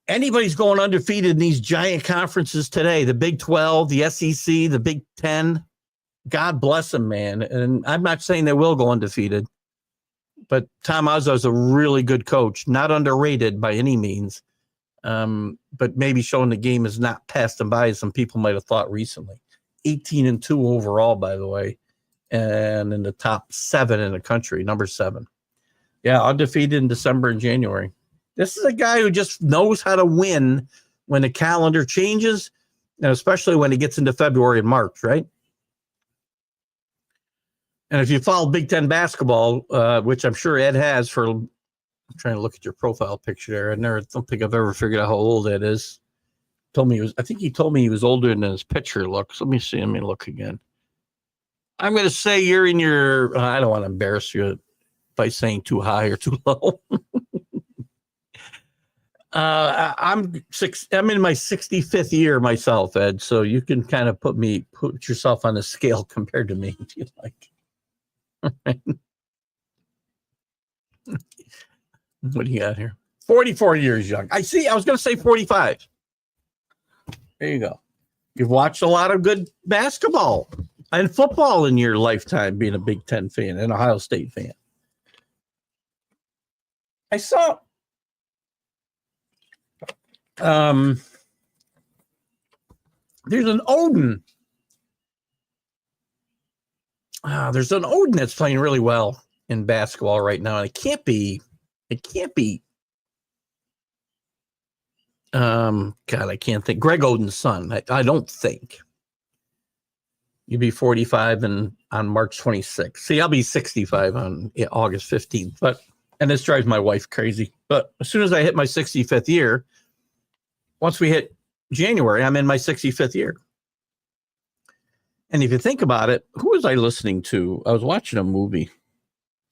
Anybody's going undefeated in these giant conferences today, the Big 12, the SEC, the Big 10. God bless them, man. And I'm not saying they will go undefeated, but Tom Izzo is a really good coach, not underrated by any means, but maybe showing the game is not passed them by as some people might have thought recently. 18-2 overall, by the way, and in the top 7 in the country, number 7. Yeah, undefeated in December and January. This is a guy who just knows how to win when the calendar changes, and especially when it gets into February and March, right? And if you follow Big Ten basketball, which I'm sure Ed has I'm trying to look at your profile picture there. I don't think I've ever figured out how old Ed is. I think he told me he was older than his picture looks. Let me see. Let me look again. I'm going to say you're in your, I don't want to embarrass you by saying too high or too low. I'm in my 65th year myself, Ed. So you can kind of put yourself on a scale compared to me, if you like. What do you got here? 44 years young. I was going to say 45. There you go. You've watched a lot of good basketball and football in your lifetime, being a Big Ten fan and Ohio State fan. I saw there's an Odin There's an Odin that's playing really well in basketball right now, and it can't be. God, I can't think. Greg Oden's son. I don't think. You'll be 45 on March 26th. See, I'll be 65 on August 15th. And this drives my wife crazy. But as soon as I hit my 65th year, once we hit January, I'm in my 65th year. And if you think about it, who was I listening to? I was watching a movie.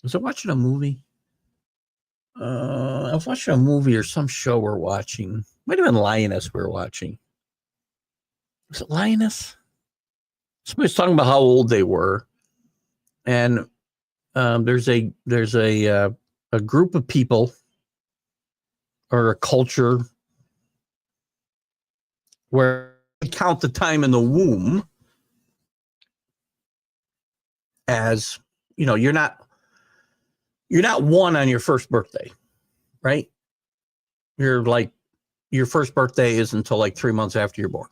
Was I watching a movie? I was watching a movie or some show we're watching. Might have been Lioness we were watching. Was it Lioness? Somebody was talking about how old they were. And there's a group of people or a culture where they count the time in the womb as, you're not one on your first birthday, right? You're like, your first birthday is until like 3 months after you're born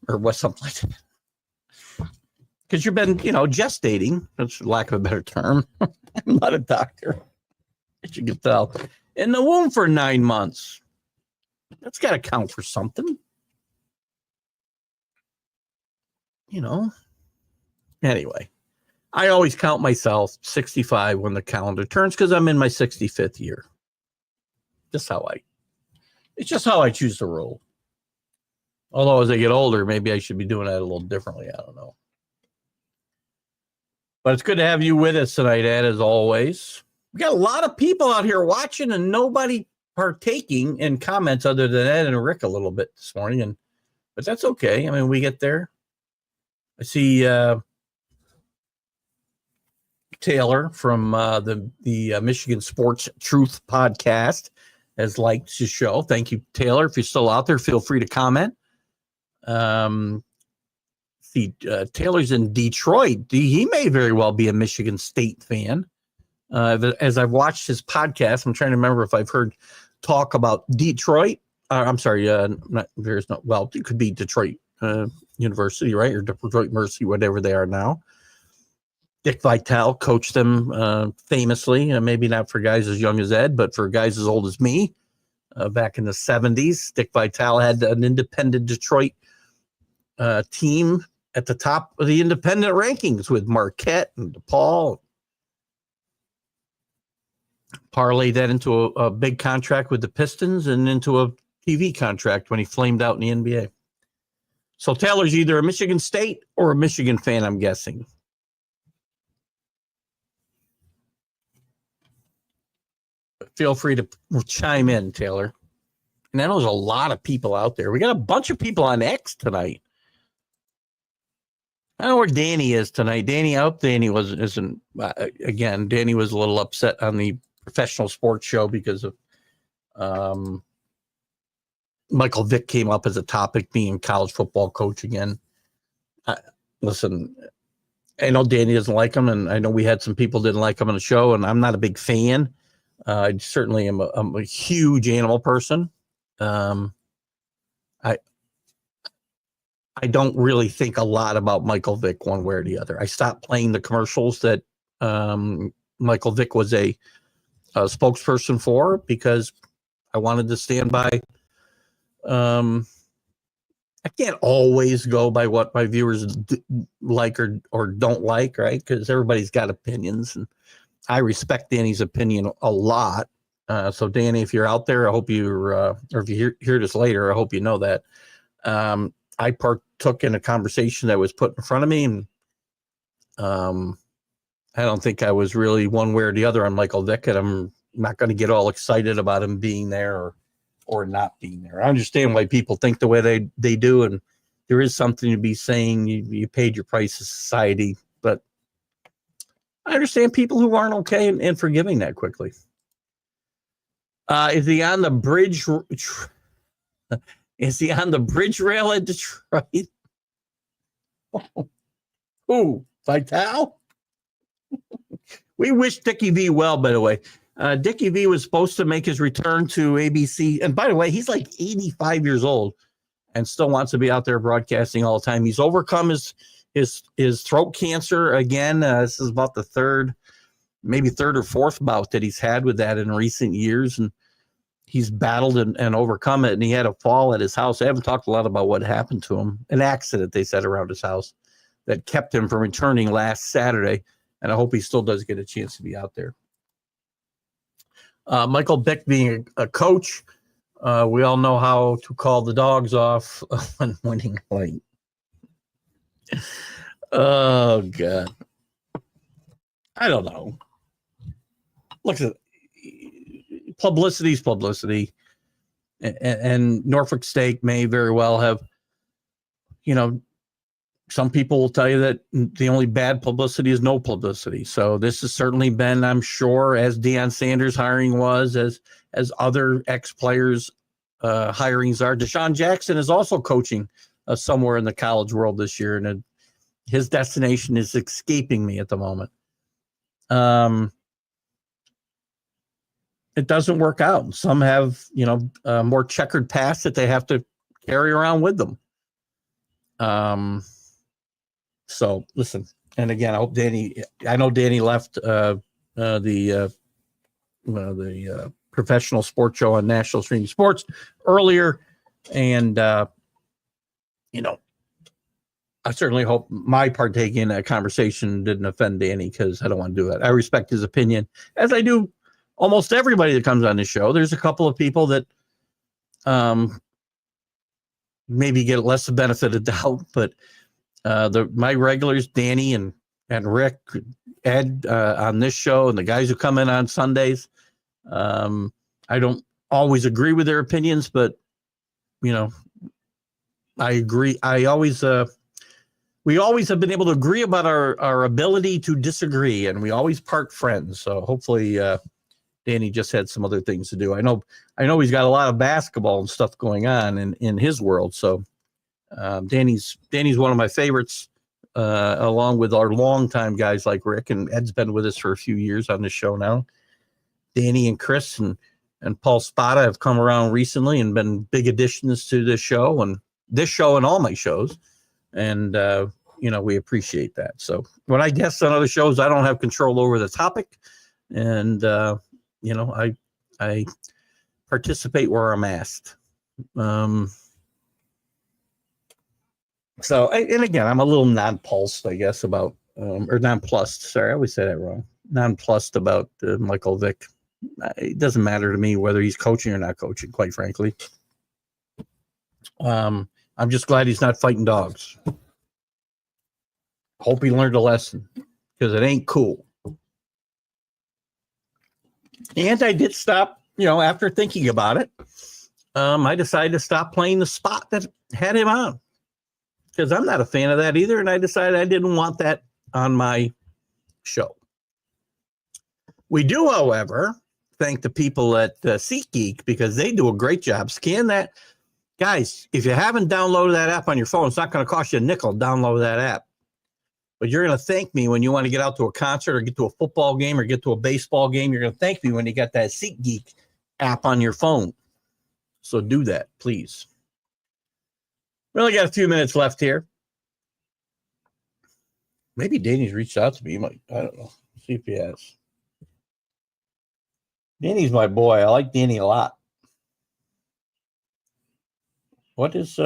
or what, something like that. Because you've been, gestating, that's for lack of a better term. I'm not a doctor, as you can tell. In the womb for 9 months. That's got to count for something. Anyway, I always count myself 65 when the calendar turns because I'm in my 65th year. It's just how I choose to roll. Although as I get older, maybe I should be doing that a little differently. I don't know. But it's good to have you with us tonight, Ed, as always. We got a lot of people out here watching and nobody partaking in comments other than Ed and Rick a little bit this morning. But that's okay. I mean, we get there. I see Taylor from the Michigan Sports Truth podcast has liked the show. Thank you, Taylor. If you're still out there, feel free to comment. Taylor's in Detroit. He may very well be a Michigan State fan. As I've watched his podcast, I'm trying to remember if I've heard talk about Detroit. I'm sorry, it could be Detroit University, right? Or Detroit Mercy, whatever they are now. Dick Vitale coached them famously, maybe not for guys as young as Ed, but for guys as old as me. Back in the 70s, Dick Vitale had an independent Detroit team at the top of the independent rankings with Marquette and DePaul. Parlayed that into a big contract with the Pistons and into a TV contract when he flamed out in the NBA. So Taylor's either a Michigan State or a Michigan fan, I'm guessing. Feel free to chime in, Taylor. And I know there's a lot of people out there. We got a bunch of people on X tonight. I don't know where Danny is tonight. Danny was a little upset on the professional sports show because of Michael Vick came up as a topic, being college football coach again. Listen, I know Danny doesn't like him, and I know we had some people didn't like him on the show, and I'm not a big fan. I certainly am a huge animal person. I don't really think a lot about Michael Vick one way or the other. I stopped playing the commercials that Michael Vick was a spokesperson for because I wanted to stand by. I can't always go by what my viewers like or don't like, right? Because everybody's got opinions, and I respect Danny's opinion a lot. So, Danny, if you're out there, I hope or if you hear this later, I hope you know that. I partook in a conversation that was put in front of me, and I don't think I was really one way or the other on Michael Vick, and I'm not going to get all excited about him being there or not being there. I understand why people think the way they do, and there is something to be saying you paid your price to society, but I understand people who aren't okay and forgiving that quickly. Is he on the bridge? Is he on the bridge rail at Detroit? Who? Vitale? We wish Dickie V well, by the way. Dickie V was supposed to make his return to ABC. And by the way, he's like 85 years old and still wants to be out there broadcasting all the time. He's overcome his his throat cancer again. This is about the maybe third or fourth bout that he's had with that in recent years, and he's battled and overcome it. And he had a fall at his house. I haven't talked a lot about what happened to him. An accident, they said, around his house that kept him from returning last Saturday. And I hope he still does get a chance to be out there. Michael Vick being a coach, we all know how to call the dogs off when winning late. Oh, God. I don't know. Look at publicity's publicity. And Norfolk State may very well have, some people will tell you that the only bad publicity is no publicity. So this has certainly been, I'm sure, as Deion Sanders' hiring was, as other ex-players' hirings are. Deshaun Jackson is also coaching somewhere in the college world this year, and his destination is escaping me at the moment. It doesn't work out. Some have, a more checkered past that they have to carry around with them. So listen, and again, I know Danny left the professional sports show on National Streaming Sports earlier, and I certainly hope my partaking in that conversation didn't offend Danny, because I don't want to do that. I respect his opinion, as I do almost everybody that comes on the show. There's a couple of people that maybe get less of benefit of doubt, but my regulars, Danny and Rick, Ed on this show, and the guys who come in on Sundays, I don't always agree with their opinions, but I agree. We always have been able to agree about our ability to disagree, and we always part friends. So hopefully Danny just had some other things to do. I know he's got a lot of basketball and stuff going on in his world. So Danny's one of my favorites, along with our longtime guys like Rick, and Ed's been with us for a few years on the show now. Danny and Chris and Paul Spada have come around recently and been big additions to this show and all my shows. And, we appreciate that. So when I guest on other shows, I don't have control over the topic. And, I participate where I'm asked. So, and again, I'm a little nonplussed, I guess, about, or nonplussed. Sorry, I always say that wrong. Nonplussed about Michael Vick. It doesn't matter to me whether he's coaching or not coaching, quite frankly. I'm just glad he's not fighting dogs. Hope he learned a lesson, because it ain't cool. And I did stop, after thinking about it, I decided to stop playing the spot that had him on, because I'm not a fan of that either. And I decided I didn't want that on my show. We do, however, thank the people at SeatGeek, because they do a great job. Scan that. Guys, if you haven't downloaded that app on your phone, it's not going to cost you a nickel. Download that app. But you're going to thank me when you want to get out to a concert or get to a football game or get to a baseball game. You're going to thank me when you got that SeatGeek app on your phone. So do that, please. We only got a few minutes left here. Maybe Danny's reached out to me. I don't know. See if he has. Danny's my boy. I like Danny a lot. What is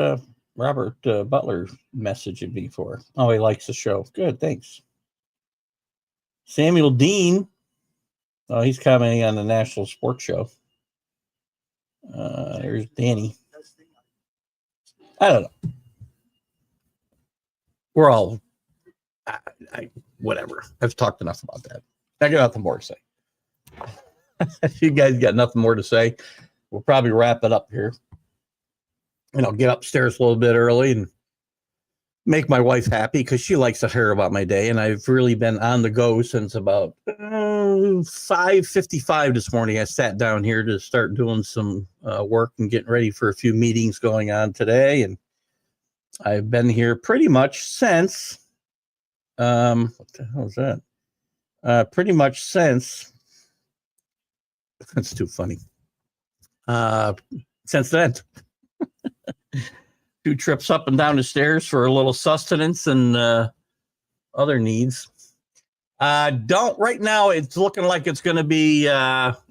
Robert Butler messaging me for? Oh, he likes the show. Good, thanks. Samuel Dean. Oh, he's commenting on the National Sports Show. There's Danny. I don't know. We're all, whatever. I've talked enough about that. I got nothing more to say. If you guys got nothing more to say, we'll probably wrap it up here. Get upstairs a little bit early and make my wife happy, because she likes to hear about my day. And I've really been on the go since about 5:55 this morning. I sat down here to start doing some work and getting ready for a few meetings going on today. And I've been here pretty much since, what the hell is that? Pretty much since, that's too funny. Since then. 2 trips up and down the stairs for a little sustenance and other needs. Don't right now. It's looking like it's going to be.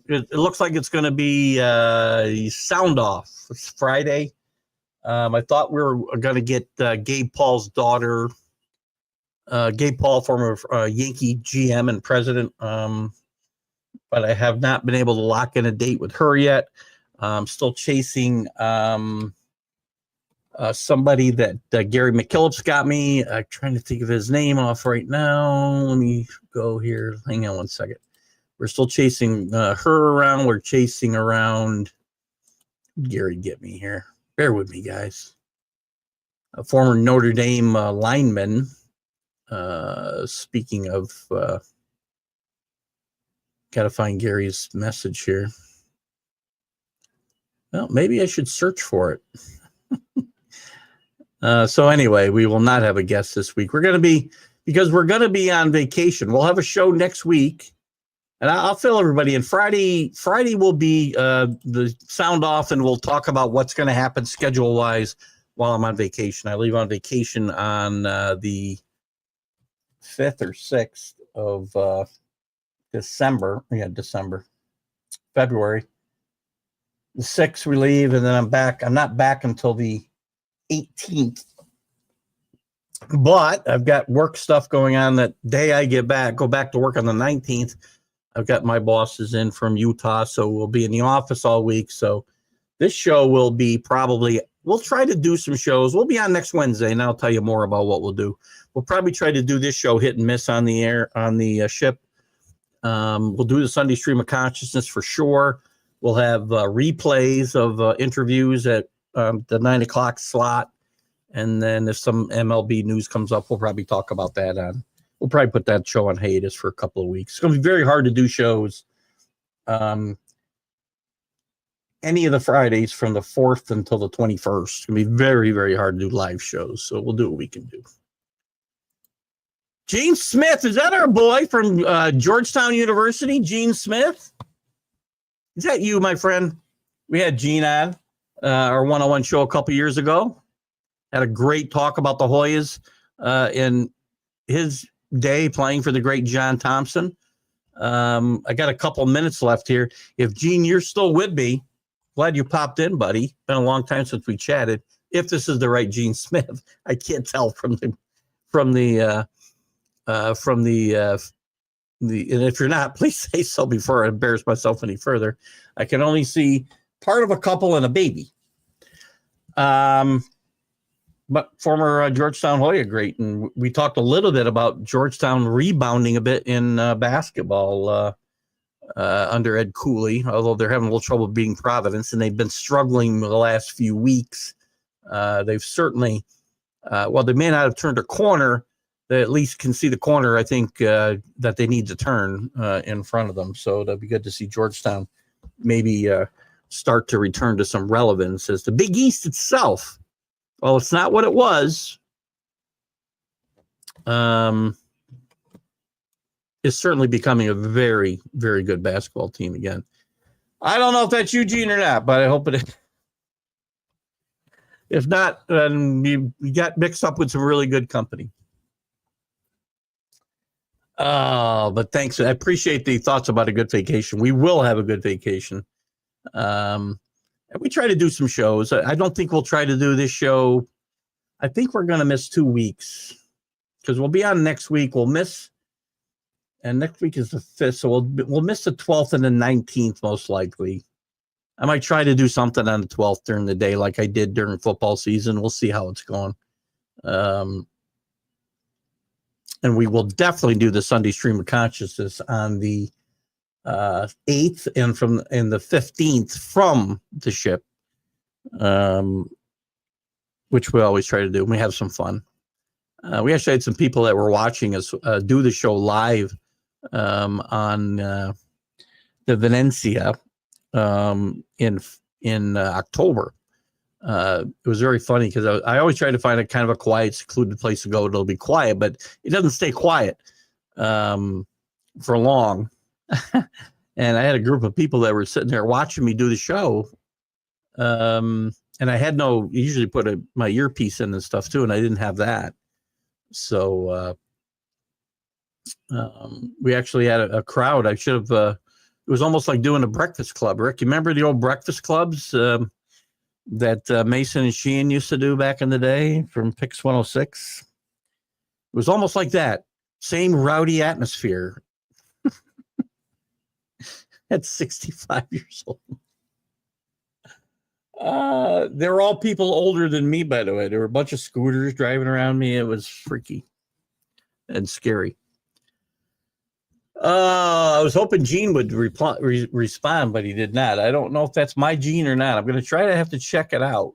It looks like it's going to be sound off. It's Friday. I thought we were going to get Gabe Paul's daughter, Gabe Paul, former Yankee GM and president. But I have not been able to lock in a date with her yet. I'm still chasing somebody that Gary McKillop's got me. I'm trying to think of his name off right now. Let me go here. Hang on one second. We're still chasing her around. We're chasing around. Gary, get me here. Bear with me, guys. A former Notre Dame lineman. Speaking of, got to find Gary's message here. Well, maybe I should search for it. So anyway, we will not have a guest this week. We're going to be on vacation. We'll have a show next week, and I'll fill everybody in. Friday will be the sound off, and we'll talk about what's going to happen schedule wise while I'm on vacation. I leave on vacation on the 5th or 6th of February. The 6th we leave, and then I'm back. I'm not back until the 18th, but I've got work stuff going on that day I go back to work on the 19th. I've got my bosses in from Utah, so we'll be in the office all week. So this show will be we'll try to do some shows. We'll be on next Wednesday, and I'll tell you more about what we'll do. We'll probably try to do this show hit and miss on the air, on the ship. We'll do the Sunday Stream of Consciousness for sure. We'll have replays of interviews at the 9 o'clock slot. And then if some MLB news comes up, we'll probably talk about that we'll probably put that show on hiatus for a couple of weeks. It's going to be very hard to do shows any of the Fridays from the 4th until the 21st. It's going to be very, very hard to do live shows. So we'll do what we can do. Gene Smith, is that our boy from Georgetown University? Gene Smith? Is that you, my friend? We had Gene on our one-on-one show a couple years ago. Had a great talk about the Hoyas in his day playing for the great John Thompson. I got a couple minutes left here. If Gene, you're still with me, glad you popped in, buddy. Been a long time since we chatted. If this is the right Gene Smith, I can't tell from the and if you're not, please say so before I embarrass myself any further. I can only see part of a couple and a baby. But former Georgetown Hoya great, and we talked a little bit about Georgetown rebounding a bit in basketball under Ed Cooley, although they're having a little trouble beating Providence, and they've been struggling the last few weeks. They've certainly, while they may not have turned a corner, they at least can see the corner, I think, that they need to turn in front of them. So that'd be good to see Georgetown maybe start to return to some relevance. As the Big East itself, well, it's not what it was. It's certainly becoming a very, very good basketball team again. I don't know if that's Eugene or not, but I hope it is. If not, then you got mixed up with some really good company. But thanks. I appreciate the thoughts about a good vacation. We will have a good vacation. And we try to do some shows. I don't think we'll try to do this show. I think we're going to miss 2 weeks because we'll be on next week. We'll miss, and next week is the 5th. So we'll miss the 12th and the 19th, most likely. I might try to do something on the 12th during the day like I did during football season. We'll see how it's going. And we will definitely do the Sunday Stream of Consciousness on the 8th and the 15th from the ship, which we always try to do. We have some fun. We actually had some people that were watching us do the show live on the Venencia in October. It was very funny because I always try to find a kind of a quiet, secluded place to go. It'll be quiet, but it doesn't stay quiet for long. And I had a group of people that were sitting there watching me do the show. and I had usually put my earpiece in and stuff too, and I didn't have that. So we actually had a crowd. I should have, it was almost like doing a breakfast club. Rick, you remember the old breakfast clubs that Mason and Sheehan used to do back in the day from Pix 106? It was almost like that. Same rowdy atmosphere. At 65 years old. They're all people older than me, by the way. There were a bunch of scooters driving around me. It was freaky and scary. I was hoping Gene would respond, but he did not. I don't know if that's my Gene or not. I'm going to try to have to check it out.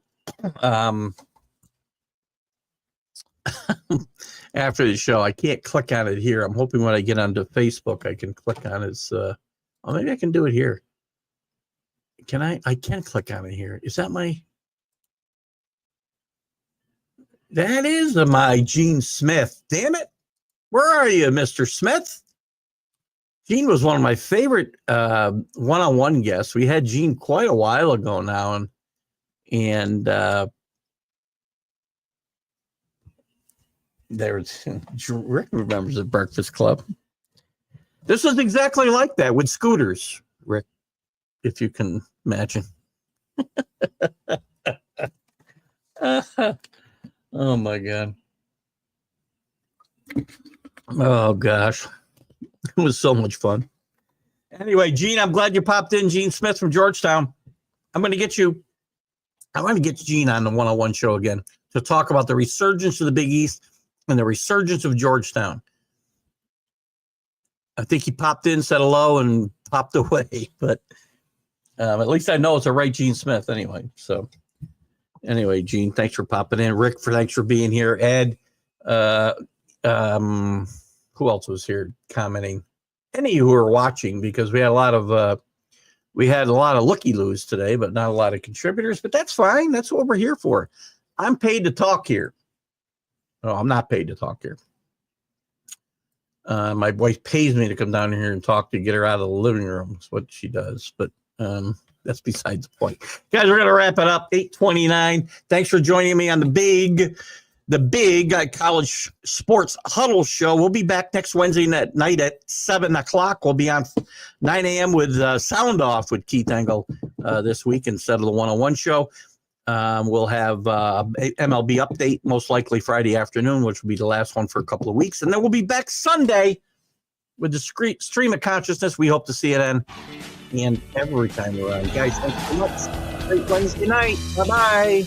After the show, I can't click on it here. I'm hoping when I get onto Facebook, I can click on his, maybe I can do it here. Can I? I can click on it here. Is that my? That is my Gene Smith. Damn it. Where are you, Mr. Smith? Gene was one of my favorite one-on-one guests. We had Gene quite a while ago now. And there's Rick remembers the Breakfast Club. This was exactly like that with scooters, Rick, if you can imagine. Oh, my God. Oh, gosh. It was so much fun. Anyway, Gene, I'm glad you popped in. Gene Smith from Georgetown. I want to get Gene on the one-on-one show again to talk about the resurgence of the Big East and the resurgence of Georgetown. I think he popped in, said hello, and popped away. But at least I know it's the right Gene Smith anyway. So anyway, Gene, thanks for popping in. Rick, thanks for being here. Ed, who else was here commenting? Any who are watching, because we had a lot of looky-loos today, but not a lot of contributors. But that's fine. That's what we're here for. I'm paid to talk here. No, I'm not paid to talk here. My wife pays me to come down here and talk to get her out of the living room. That's what she does. But that's besides the point. Guys, we're going to wrap it up. 8:29. Thanks for joining me on the big college sports huddle show. We'll be back next Wednesday night at 7 o'clock. We'll be on 9 a.m. with Sound Off with Keith Engle this week instead of the one-on-one show. We'll have MLB update most likely Friday afternoon, which will be the last one for a couple of weeks. And then we'll be back Sunday with the stream of consciousness. We hope to see it in and every time we're on. Guys, thanks so much. Great Wednesday night. Bye-bye.